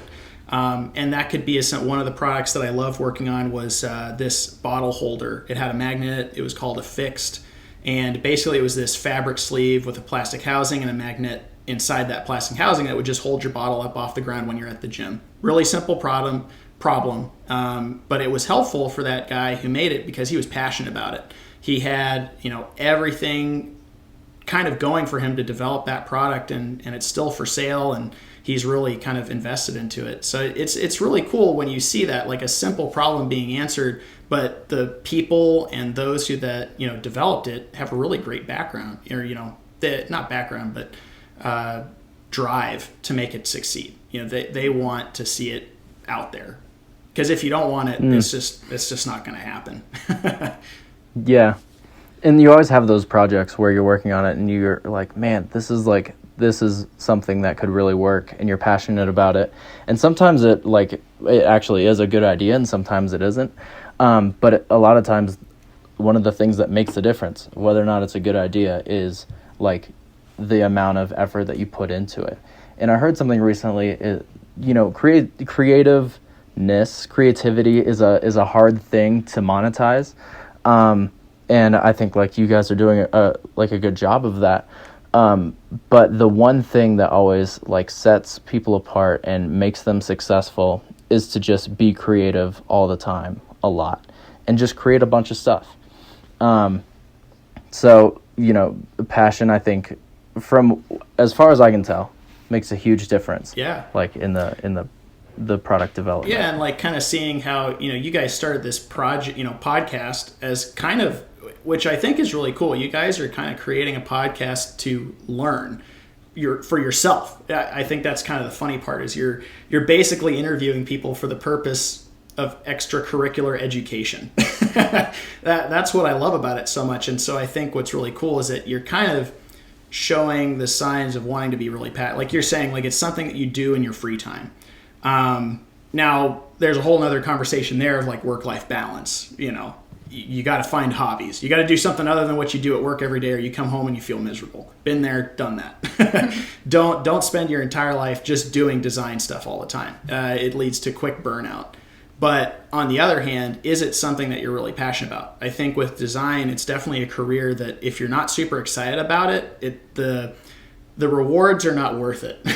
And that could be one of the products that I love working on was this bottle holder. It had a magnet. It was called a fixed. And basically it was this fabric sleeve with a plastic housing and a magnet inside that plastic housing that would just hold your bottle up off the ground when you're at the gym. Really simple problem, but it was helpful for that guy who made it because he was passionate about it. He had, you know, everything kind of going for him to develop that product, and it's still for sale, and he's really kind of invested into it. So it's really cool when you see that, like a simple problem being answered, but the people and those who developed it have a really great background, or, you know, not background, but drive to make it succeed. You know, they want to see it out there, because if you don't want it, it's just not going to happen. Yeah. And you always have those projects where you're working on it and you're like, man, this is something that could really work, and you're passionate about it. And sometimes it actually is a good idea, and sometimes it isn't. But a lot of times, one of the things that makes the difference, whether or not it's a good idea, is like the amount of effort that you put into it. And I heard something recently, creativity is a hard thing to monetize. And I think like you guys are doing a good job of that. But the one thing that always like sets people apart and makes them successful is to just be creative all the time, a lot, and just create a bunch of stuff. So, you know, passion, I think, from as far as I can tell, makes a huge difference. Yeah. Like in the product development. Yeah, and like kind of seeing how, you know, you guys started this project, you know, podcast as kind of, which I think is really cool. You guys are kind of creating a podcast to learn for yourself. I think that's kind of the funny part, is you're basically interviewing people for the purpose of extracurricular education. That's what I love about it so much. And so I think what's really cool is that you're kind of showing the signs of wanting to be really like you're saying, like it's something that you do in your free time. Now there's a whole nother conversation there of like work-life balance. You got to find hobbies. You got to do something other than what you do at work every day, or you come home and you feel miserable. Been there, done that. Don't spend your entire life just doing design stuff all the time. It leads to quick burnout. But on the other hand, is it something that you're really passionate about? I think with design, it's definitely a career that if you're not super excited about it, the rewards are not worth it.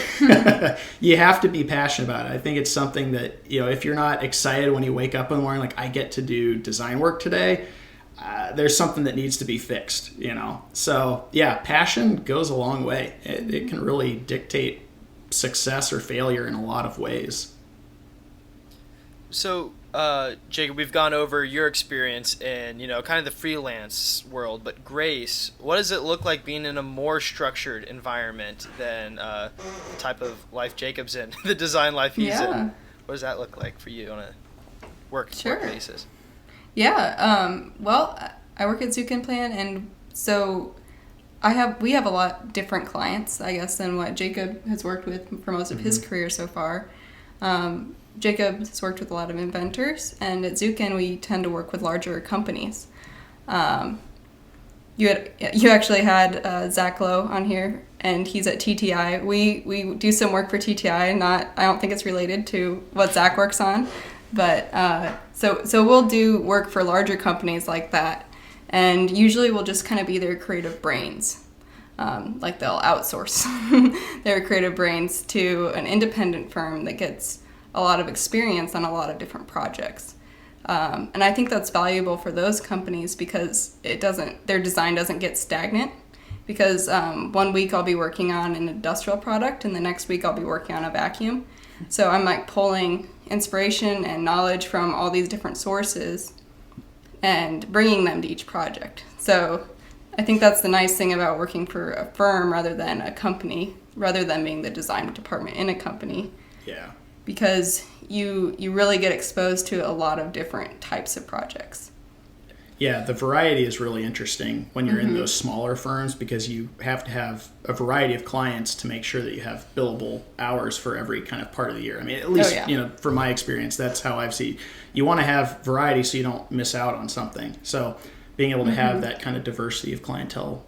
You have to be passionate about it. I think it's something that, if you're not excited when you wake up in the morning, like I get to do design work today, there's something that needs to be fixed, So yeah, passion goes a long way. It can really dictate success or failure in a lot of ways. So, Jacob, we've gone over your experience in, kind of the freelance world, but Grace, what does it look like being in a more structured environment than the type of life Jacob's in, the design life he's in? What does that look like for you on a work basis? Yeah, well, I work at Zukin Plan, and so we have a lot different clients, I guess, than what Jacob has worked with for most of his career so far. Jacob has worked with a lot of inventors, and at Zukin we tend to work with larger companies. You actually had Zach Lowe on here, and he's at TTI. We do some work for TTI. I don't think it's related to what Zach works on, but so we'll do work for larger companies like that, and usually we'll just kind of be their creative brains. Like they'll outsource their creative brains to an independent firm that gets a lot of experience on a lot of different projects. And I think that's valuable for those companies because their design doesn't get stagnant. Because 1 week I'll be working on an industrial product and the next week I'll be working on a vacuum. So I'm like pulling inspiration and knowledge from all these different sources and bringing them to each project. So I think that's the nice thing about working for a firm rather than a company, rather than being the design department in a company. Yeah. Because you really get exposed to a lot of different types of projects. Yeah, the variety is really interesting when you're in those smaller firms because you have to have a variety of clients to make sure that you have billable hours for every kind of part of the year. I mean, at least, from my experience, that's how I've seen. You want to have variety so you don't miss out on something. So being able to have that kind of diversity of clientele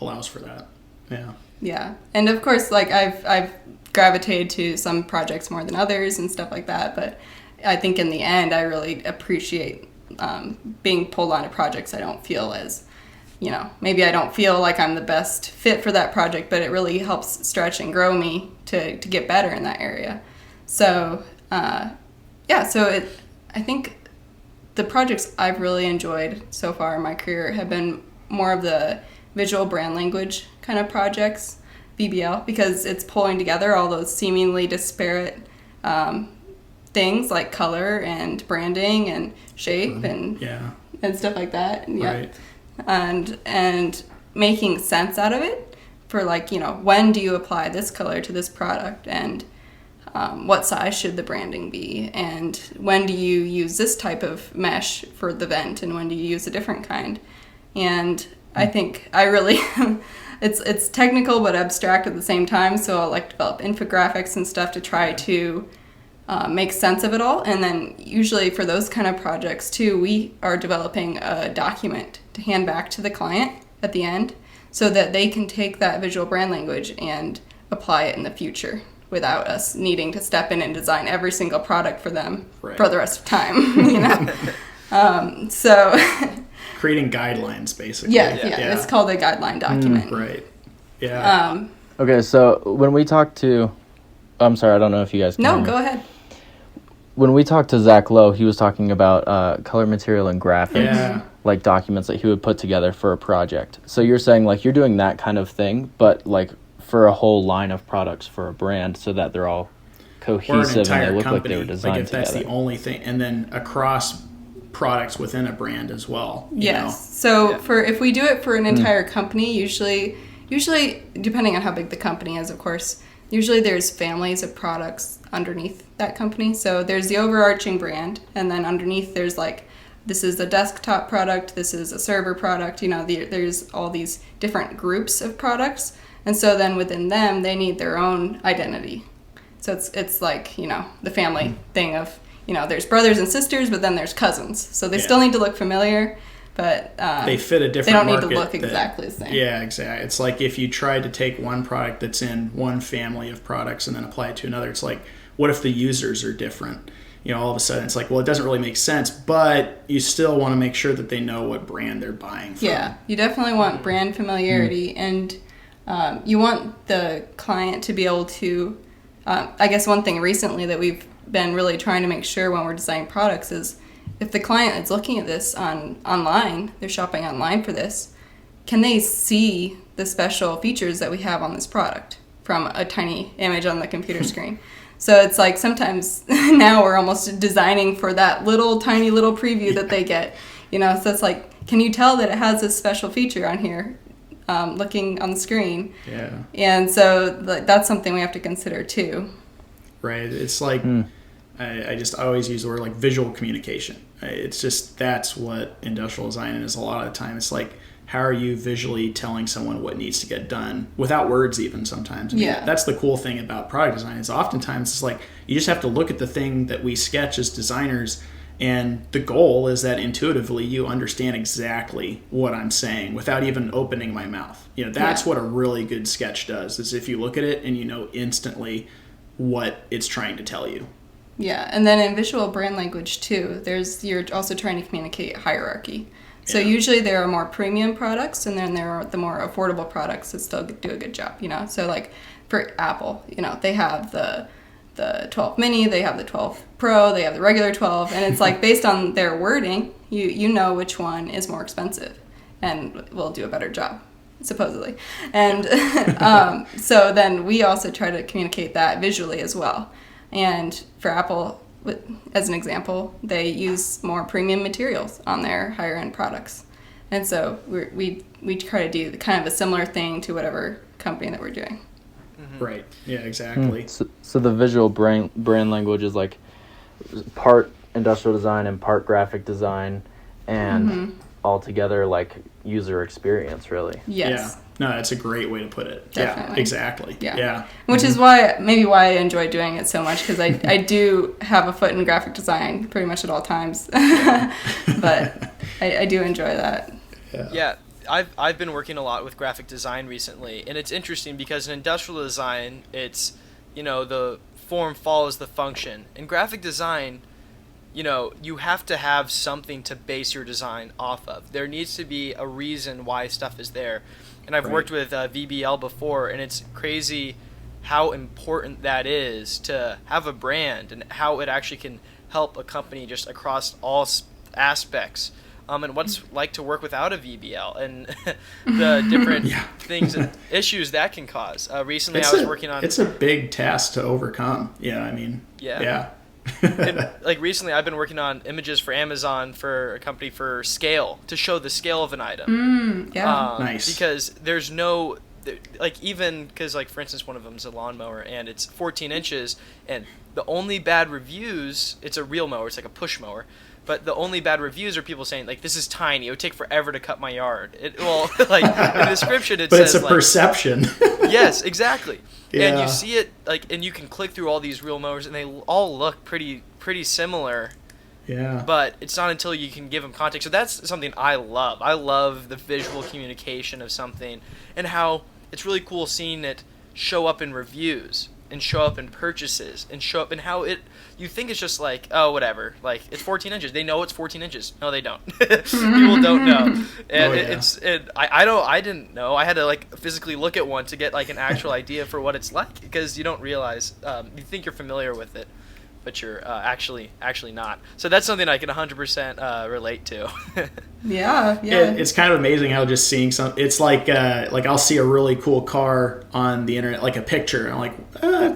allows for that. Yeah. Yeah. And of course, like I've gravitated to some projects more than others and stuff like that, but I think in the end I really appreciate being pulled onto projects I don't feel as, maybe I don't feel like I'm the best fit for that project, but it really helps stretch and grow me to get better in that area. So I think the projects I've really enjoyed so far in my career have been more of the visual brand language kind of projects, VBL, because it's pulling together all those seemingly disparate things like color and branding and shape and stuff like that. Right. And making sense out of it for when do you apply this color to this product and what size should the branding be and when do you use this type of mesh for the vent and when do you use a different kind. And I think I really it's technical but abstract at the same time, so I'll develop infographics and stuff to try to make sense of it all. And then usually for those kind of projects too, we are developing a document to hand back to the client at the end so that they can take that visual brand language and apply it in the future without us needing to step in and design every single product for them for the rest of time. So creating guidelines, basically. Yeah, it's called a guideline document. Right. Yeah. Okay, so when we talk to... I'm sorry, I don't know if you guys can hear me. Go ahead. When we talked to Zach Lowe, he was talking about color material and graphics, like documents that he would put together for a project. So you're saying you're doing that kind of thing, but for a whole line of products for a brand so that they're all cohesive and they look like they were designed if that's together. The only thing, and then across products within a brand as well. Yes. So if we do it for an entire company, usually depending on how big the company is, of course, usually there's families of products underneath that company. So there's the overarching brand, and then underneath there's this is a desktop product, this is a server product, there's all these different groups of products. And so then within them, they need their own identity. So it's like, the family thing of, there's brothers and sisters, but then there's cousins. So they still need to look familiar, but they fit a different they don't market need to look exactly the same. Yeah, exactly. It's like if you tried to take one product that's in one family of products and then apply it to another, it's like, what if the users are different? All of a sudden it's like, well, it doesn't really make sense, but you still want to make sure that they know what brand they're buying from. Yeah, you definitely want brand familiarity, and you want the client to be able to, I guess one thing recently that we've been really trying to make sure when we're designing products is if the client is looking at this online, they're shopping online for this, can they see the special features that we have on this product from a tiny image on the computer screen? So it's like sometimes now we're almost designing for that tiny little preview that they get, so it's like, can you tell that it has this special feature on here looking on the screen? Yeah. And so that's something we have to consider too. Right. It's like, I always use the word like visual communication. It's just, that's what industrial design is a lot of the time. It's like, how are you visually telling someone what needs to get done without words even sometimes? That's the cool thing about product design is oftentimes it's like you just have to look at the thing that we sketch as designers, and the goal is that intuitively you understand exactly what I'm saying without even opening my mouth. That's what a really good sketch does, is if you look at it and you know instantly what it's trying to tell you. Yeah, and then in visual brand language too, you're also trying to communicate hierarchy. So usually there are more premium products, and then there are the more affordable products that still do a good job, So like for Apple, they have the 12 mini, they have the 12 Pro, they have the regular 12, and it's like based on their wording, you know which one is more expensive and will do a better job, supposedly. And so then we also try to communicate that visually as well. And for Apple, as an example, they use more premium materials on their higher end products, and so we try to do kind of a similar thing to whatever company that we're doing. Right. Yeah. Exactly. So the visual brand language is like part industrial design and part graphic design, and altogether like user experience, really. Yes. Yeah. No, that's a great way to put it. Definitely. Yeah, exactly. Yeah. Which is why I enjoy doing it so much, because I do have a foot in graphic design pretty much at all times. But I do enjoy that. Yeah. I've been working a lot with graphic design recently, and it's interesting because in industrial design, it's, the form follows the function. In graphic design, you have to have something to base your design off of. There needs to be a reason why stuff is there. And I've worked with VBL before, and it's crazy how important that is to have a brand and how it actually can help a company just across all aspects. And what's like to work without a VBL and the different things and issues that can cause. Recently, I was working on... It's a big task to overcome. Yeah. And, recently I've been working on images for Amazon for a company for scale, to show the scale of an item. Nice. Because there's for instance, one of them is a lawnmower and it's 14 inches, and the only bad reviews, it's a real mower, it's like a push mower, but the only bad reviews are people saying, this is tiny, it would take forever to cut my yard. In the description it but says... But it's a perception. Yes, exactly. Yeah. And you see it, and you can click through all these real mowers, and they all look pretty similar. Yeah. But it's not until you can give them context. So that's something I love. I love the visual communication of something, and how it's really cool seeing it show up in reviews, and show up in purchases, and show up in how you think it's just like, oh, whatever, it's 14 inches. They know it's 14 inches. No, they don't. People don't know. And I didn't know. I had to physically look at one to get an actual idea for what it's like, because you don't realize, you think you're familiar with it, but you're actually not. So that's something I can 100% relate to. Yeah. It's kind of amazing how just seeing it's like I'll see a really cool car on the internet, like a picture, and I'm like,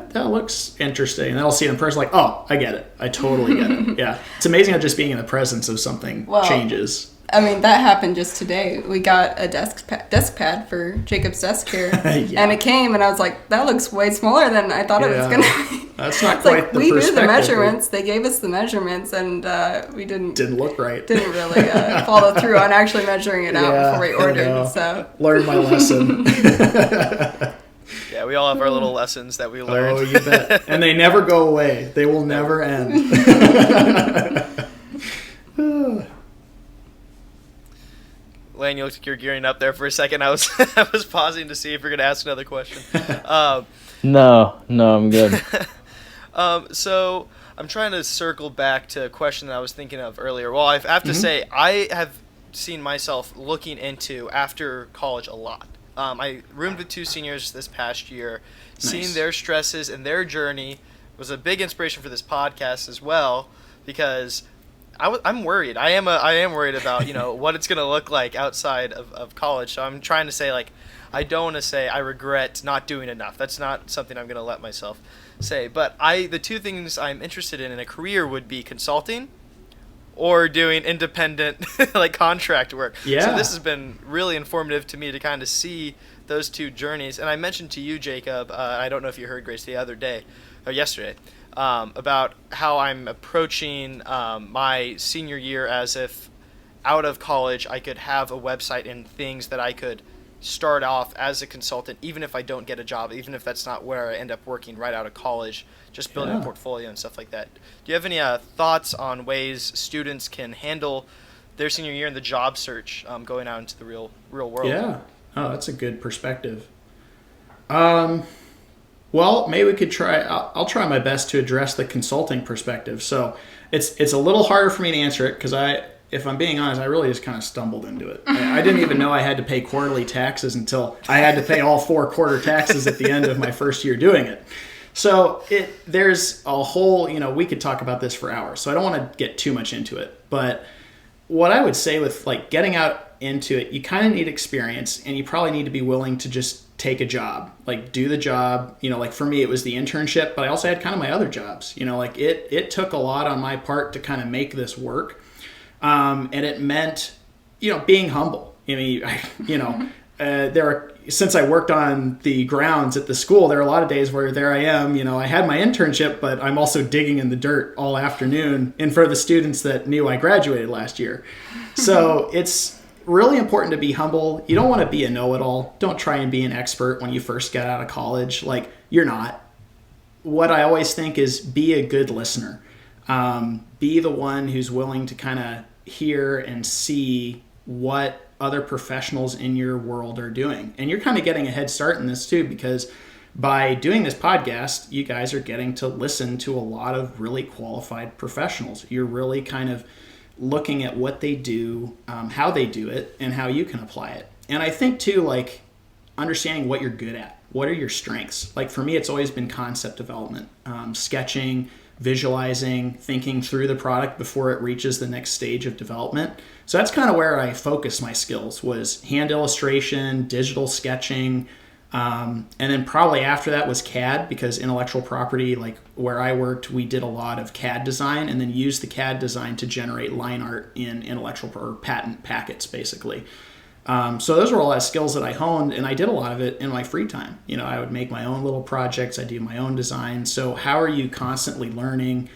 that looks interesting, and then I'll see it in person, oh, I get it. I totally get it. Yeah. It's amazing how just being in the presence of something changes. I mean, that happened just today. We got a desk pad for Jacob's desk here, Yeah. and it came, and I was like, that looks way smaller than I thought it was going to be. That's not It's quite like, the we knew perspective. the measurements. They gave us the measurements, and we didn't Look right. Didn't really follow through on actually measuring it out before we I ordered. know. So Learned my lesson. Yeah, we all have our little lessons that we learned. Oh, you bet. And they never go away. They will never end. Lane, you look like you're gearing up there for a second. I was I was pausing to see if you're going to ask another question. No, I'm good. So I'm trying to circle back to a question that I was thinking of earlier. Well, I have to say, I have seen myself looking into after college a lot. I roomed with 2 seniors this past year. Nice. Seeing their stresses and their journey was a big inspiration for this podcast as well, because I'm worried. I am worried about, what it's going to look like outside of college. So I'm trying to say, like, I don't want to say I regret not doing enough. That's not something I'm going to let myself say. But the 2 things I'm interested in a career would be consulting or doing independent like contract work. Yeah. So this has been really informative to me to kind of see those 2 journeys. And I mentioned to you, Jacob, I don't know if you heard, Grace, the other day or yesterday, about how I'm approaching my senior year as if out of college I could have a website and things that I could start off as a consultant, even if I don't get a job, even if that's not where I end up working right out of college, just building a portfolio and stuff like that. Do you have any thoughts on ways students can handle their senior year in the job search, going out into the real world? Yeah. Oh, that's a good perspective. Well, maybe we could try. I'll try my best to address the consulting perspective. So it's a little harder for me to answer it because if I'm being honest, I really just kind of stumbled into it. I didn't even know I had to pay quarterly taxes until I had to pay all 4 quarter taxes at the end of my first year doing it. So there's a whole, we could talk about this for hours. So I don't want to get too much into it. But what I would say with like getting out into it, you kind of need experience, and you probably need to be willing to just take a job, like do the job. Like for me, it was the internship, but I also had kind of my other jobs. Like it took a lot on my part to kind of make this work. And it meant, being humble. Since I worked on the grounds at the school, there are a lot of days where there I am, I had my internship, but I'm also digging in the dirt all afternoon in front of the students that knew I graduated last year. So it's really important to be humble. You don't want to be a know-it-all. Don't try and be an expert when you first get out of college. Like, you're not. What I always think is be a good listener. Be the one who's willing to kind of hear and see what other professionals in your world are doing. And you're kind of getting a head start in this too, because by doing this podcast, you guys are getting to listen to a lot of really qualified professionals. You're really kind of looking at what they do, how they do it, and how you can apply it. And I think too, like, understanding what you're good at. What are your strengths? Like for me, it's always been concept development, sketching, visualizing, thinking through the product before it reaches the next stage of development. So that's kind of where I focused my skills, was hand illustration, digital sketching, and then probably after that was CAD, because intellectual property, like where I worked, we did a lot of CAD design and then used the CAD design to generate line art in intellectual or patent packets, basically. So those were all the skills that I honed, and I did a lot of it in my free time. I would make my own little projects. I do my own design. So how are you constantly learning?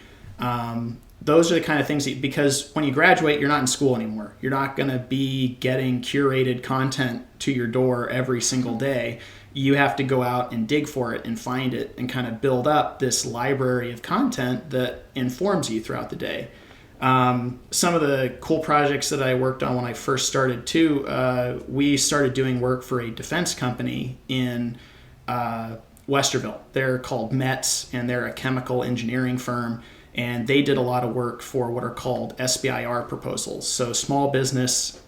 Those are the kind of things because when you graduate, you're not in school anymore. You're not going to be getting curated content to your door every single day. You have to go out and dig for it and find it and kind of build up this library of content that informs you throughout the day. Some of the cool projects that I worked on when I first started too, we started doing work for a defense company in Westerville. They're called METS, and they're a chemical engineering firm, and they did a lot of work for what are called SBIR proposals, so small business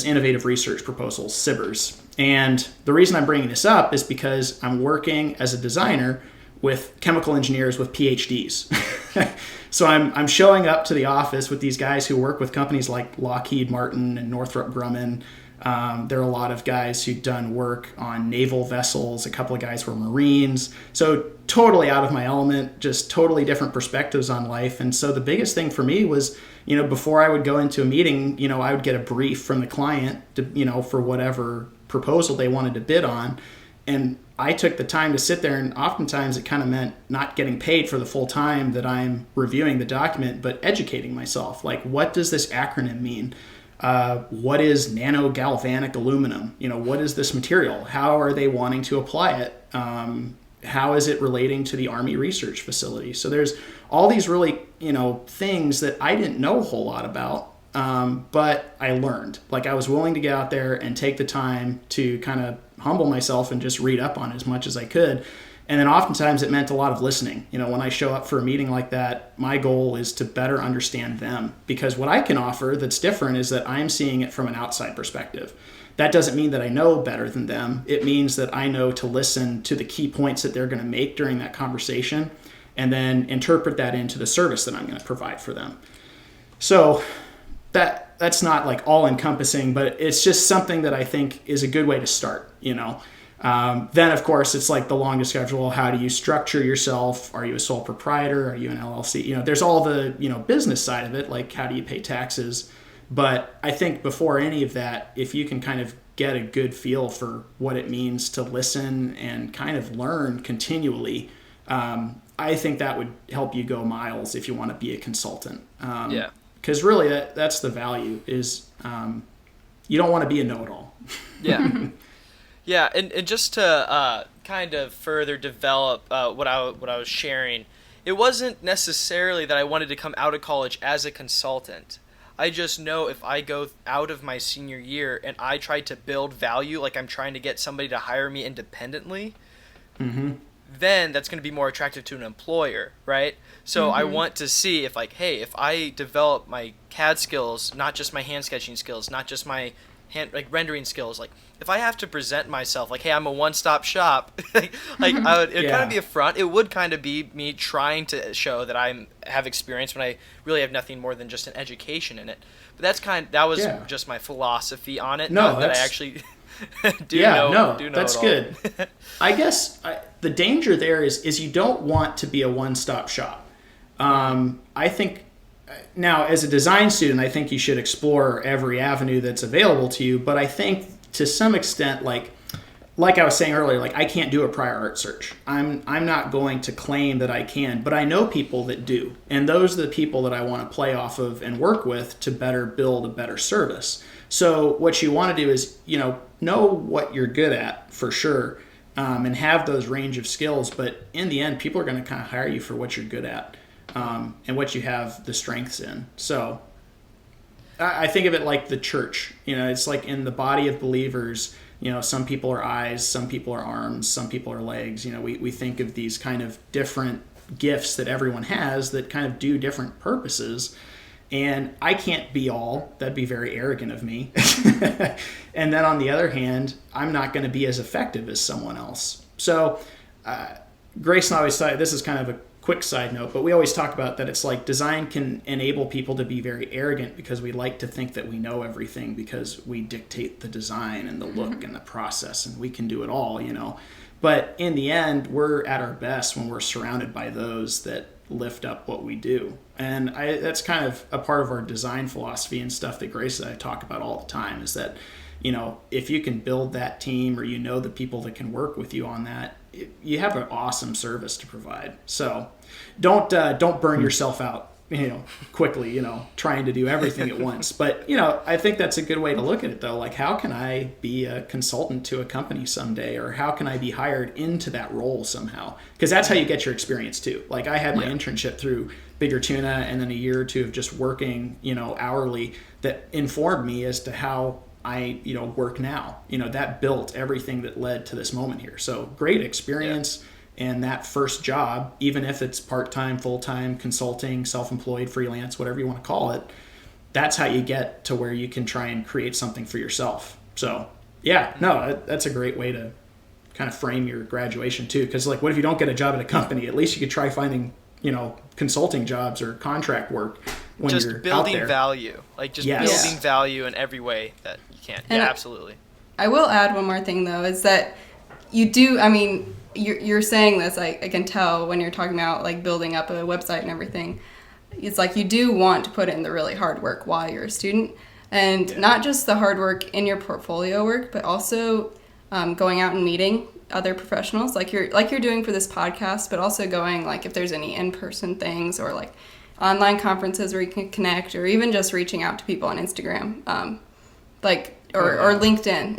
innovative research proposals, SIBRs. And the reason I'm bringing this up is because I'm working as a designer with chemical engineers with PhDs. So I'm showing up to the office with these guys who work with companies like Lockheed Martin and Northrop Grumman, There are a lot of guys who'd done work on naval vessels. A couple of guys were Marines. So totally out of my element, just totally different perspectives on life. And so the biggest thing for me was, before I would go into a meeting, I would get a brief from the client to, for whatever proposal they wanted to bid on. And I took the time to sit there, and oftentimes it kind of meant not getting paid for the full time that I'm reviewing the document, but educating myself. Like, what does this acronym mean? What is nanogalvanic aluminum? What is this material? How are they wanting to apply it? How is it relating to the Army Research Facility? So there's all these really, things that I didn't know a whole lot about, but I learned. Like, I was willing to get out there and take the time to kind of humble myself and just read up on as much as I could. And then oftentimes it meant a lot of listening. When I show up for a meeting like that, my goal is to better understand them, because what I can offer that's different is that I'm seeing it from an outside perspective. That doesn't mean that I know better than them. It means that I know to listen to the key points that they're going to make during that conversation and then interpret that into the service that I'm going to provide for them. So that's not like all encompassing, but it's just something that I think is a good way to start, Then, of course, it's like the longest schedule. How do you structure yourself? Are you a sole proprietor? Are you an LLC? There's all the, business side of it, like how do you pay taxes? But I think before any of that, if you can kind of get a good feel for what it means to listen and kind of learn continually, I think that would help you go miles if you want to be a consultant. Because really that's the value is you don't want to be a know-it-all. Yeah. Yeah, and just to kind of further develop what I was sharing, it wasn't necessarily that I wanted to come out of college as a consultant. I just know if I go out of my senior year and I try to build value, like I'm trying to get somebody to hire me independently, then that's going to be more attractive to an employer, right? So I want to see if if I develop my CAD skills, not just my hand sketching skills, not just my rendering skills, if I have to present myself hey, I'm a one-stop shop, it would kind of be a front. It would kind of be me trying to show that I have experience when I really have nothing more than just an education in it. But that was just my philosophy on it. Not that I actually do know that's it all. good. I guess the danger there is you don't want to be a one-stop shop. I think now, as a design student, I think you should explore every avenue that's available to you. But I think to some extent, like I was saying earlier, I can't do a prior art search. I'm not going to claim that I can, but I know people that do. And those are the people that I want to play off of and work with to better build a better service. So what you want to do is, know what you're good at for sure, and have those range of skills. But in the end, people are going to kind of hire you for what you're good at. And what you have the strengths in. So I think of it like the church. It's like in the body of believers, some people are eyes, some people are arms, some people are legs. We think of these kind of different gifts that everyone has that kind of do different purposes. And I can't be all. That'd be very arrogant of me. And then on the other hand, I'm not going to be as effective as someone else. So Grace and I always say, this is kind of a quick side note, but we always talk about that it's like design can enable people to be very arrogant because we like to think that we know everything because we dictate the design and the look and the process and we can do it all, But in the end, we're at our best when we're surrounded by those that lift up what we do. And that's kind of a part of our design philosophy and stuff that Grace and I talk about all the time is that, if you can build that team or the people that can work with you on that, you have an awesome service to provide. So don't burn yourself out, quickly, trying to do everything at once. But, I think that's a good way to look at it though. Like, how can I be a consultant to a company someday, or how can I be hired into that role somehow? Because that's how you get your experience too. Like I had my internship through Bigger Tuna and then a year or two of just working, hourly that informed me as to how I, work now. That built everything that led to this moment here. So great experience. And that first job, even if it's part-time, full-time, consulting, self-employed, freelance, whatever you want to call it, that's how you get to where you can try and create something for yourself. So that's a great way to kind of frame your graduation too. Because what if you don't get a job at a company? At least you could try finding, consulting jobs or contract work when just you're out building there. value, like just Yes. building value in every way that you can. And Yeah, absolutely. I will add one more thing though, is that you do, I mean, you're saying this, I can tell when you're talking about like building up a website and everything. It's like you do want to put in the really hard work while you're a student, and not just the hard work in your portfolio work, but also going out and meeting other professionals like you're doing for this podcast, but also going, like, if there's any in-person things or like online conferences where you can connect, or even just reaching out to people on Instagram, or LinkedIn.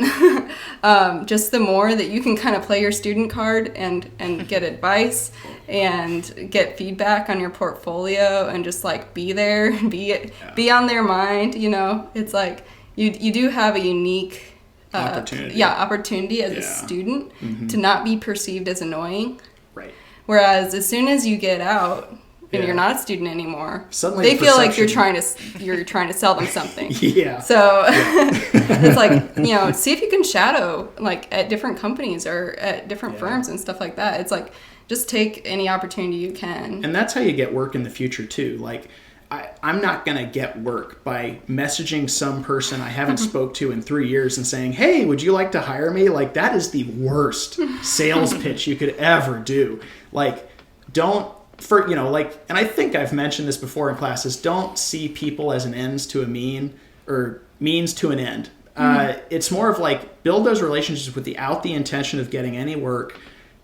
Just the more that you can kind of play your student card and get advice and get feedback on your portfolio and just like be there, be on their mind, you know. It's like you do have a unique opportunity as a student to not be perceived as annoying. Right. Whereas as soon as you get out and you're not a student anymore, suddenly they the feel like perception- you're trying to sell them something. Yeah. So it's like, you know, see if you can shadow like at different companies or at different firms and stuff like that. It's like, just take any opportunity you can. And that's how you get work in the future too. Like, I'm not going to get work by messaging some person I haven't spoke to in 3 years and saying, hey, would you like to hire me? Like, that is the worst sales pitch you could ever do. Like, and I think I've mentioned this before in classes, don't see people as an ends to a mean or means to an end. It's more of like, build those relationships without the intention of getting any work.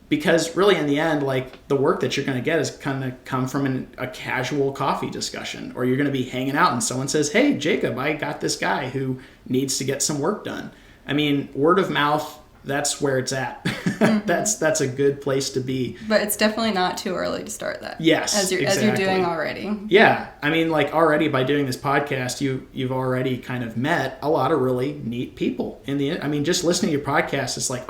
Because really, in the end, like, the work that you're going to get is going to come from a casual coffee discussion, or you're going to be hanging out and someone says, hey, Jacob, I got this guy who needs to get some work done. I mean, word of mouth, that's where it's at. That's a good place to be. But it's definitely not too early to start that. Yes, as you're doing already. Yeah. I mean, like, already by doing this podcast, you've already kind of met a lot of really neat people. Just listening to your podcast, it's like,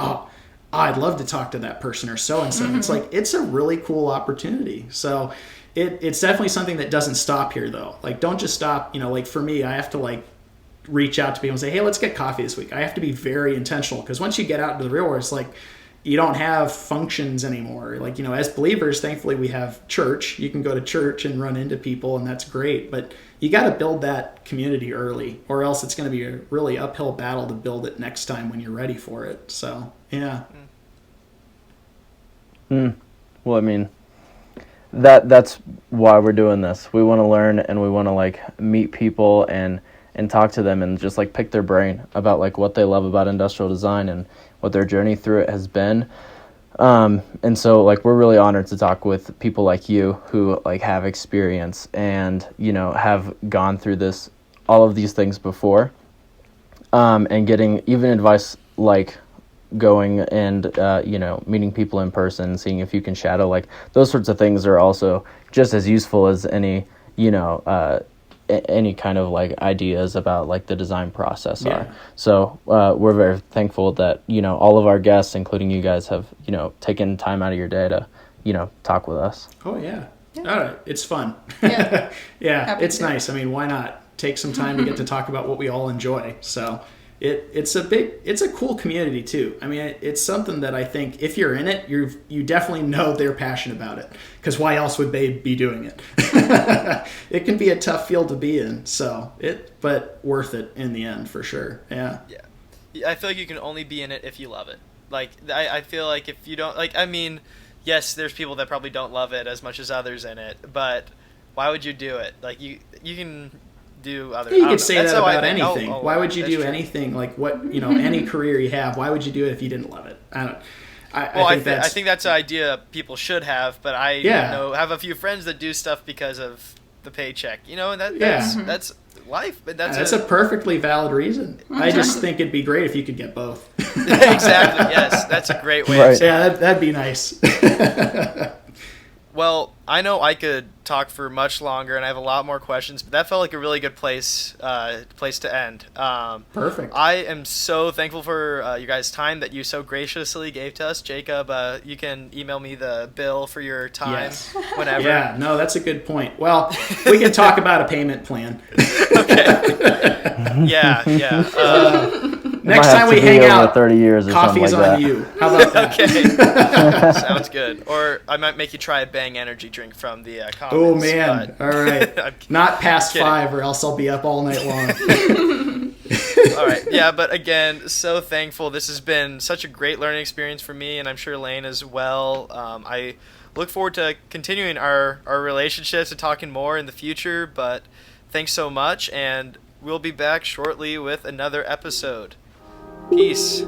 I'd love to talk to that person or so-and-so. It's like, it's a really cool opportunity. So it's definitely something that doesn't stop here, though. Like, don't just stop. You know, like, for me, I have to, like, reach out to people and say, hey, let's get coffee this week. I have to be very intentional, because once you get out into the real world, it's like, you don't have functions anymore. Like, you know, as believers, thankfully we have church. You can go to church and run into people, and that's great. But you got to build that community early, or else it's going to be a really uphill battle to build it next time when you're ready for it. So, yeah. Well, I mean, that's why we're doing this. We want to learn, and we want to, like, meet people and talk to them and just, like, pick their brain about, like, what they love about industrial design and what their journey through it has been. And so, like, we're really honored to talk with people like you who, like, have experience and, you know, have gone through all of these things before, and getting even advice like going and, meeting people in person, seeing if you can shadow, like, those sorts of things are also just as useful as any kind of, like, ideas about, like, the design process are. So we're very thankful that, you know, all of our guests, including you guys, have, you know, taken time out of your day to, you know, talk with us. Oh, yeah. All right. It's fun. Yeah. Yeah, it's nice. I mean, why not take some time to get to talk about what we all enjoy? So it's a cool community too. I mean, it's something that I think if you're in it, you definitely know they're passionate about it, because why else would they be doing it? It can be a tough field to be in, but worth it in the end for sure. Yeah. I feel like you can only be in it if you love it. Like, I feel like if you don't, like, I mean, yes, there's people that probably don't love it as much as others in it, but why would you do it? Like, you can do other. You could say that about anything. Oh, why would you do true. anything? Like, what, you know, any career you have, why would you do it if you didn't love it? I think that's an idea people should have, but I have a few friends that do stuff because of the paycheck. You know, and that's life. But that's a perfectly valid reason. I just think it'd be great if you could get both. Exactly. Yes, that's a great way. Right. Of saying Yeah, that'd be nice. Well, I know I could talk for much longer, and I have a lot more questions, but that felt like a really good place to end. Perfect. I am so thankful for you guys' time that you so graciously gave to us. Jacob, you can email me the bill for your time whenever. Yeah, no, that's a good point. Well, we can talk about a payment plan. Okay. Yeah. Next Might have time to we be hang over out, 30 years or coffee's something like on that. you. How about that? Okay. Sounds good. Or I might make you try a Bang energy drink from the Commons. Oh, man. but- All right. I'm Not past kidding. 5 or else I'll be up all night long. All right. Yeah, but again, so thankful. This has been such a great learning experience for me, and I'm sure Lane as well. I look forward to continuing our relationships and talking more in the future, but thanks so much, and we'll be back shortly with another episode. Peace.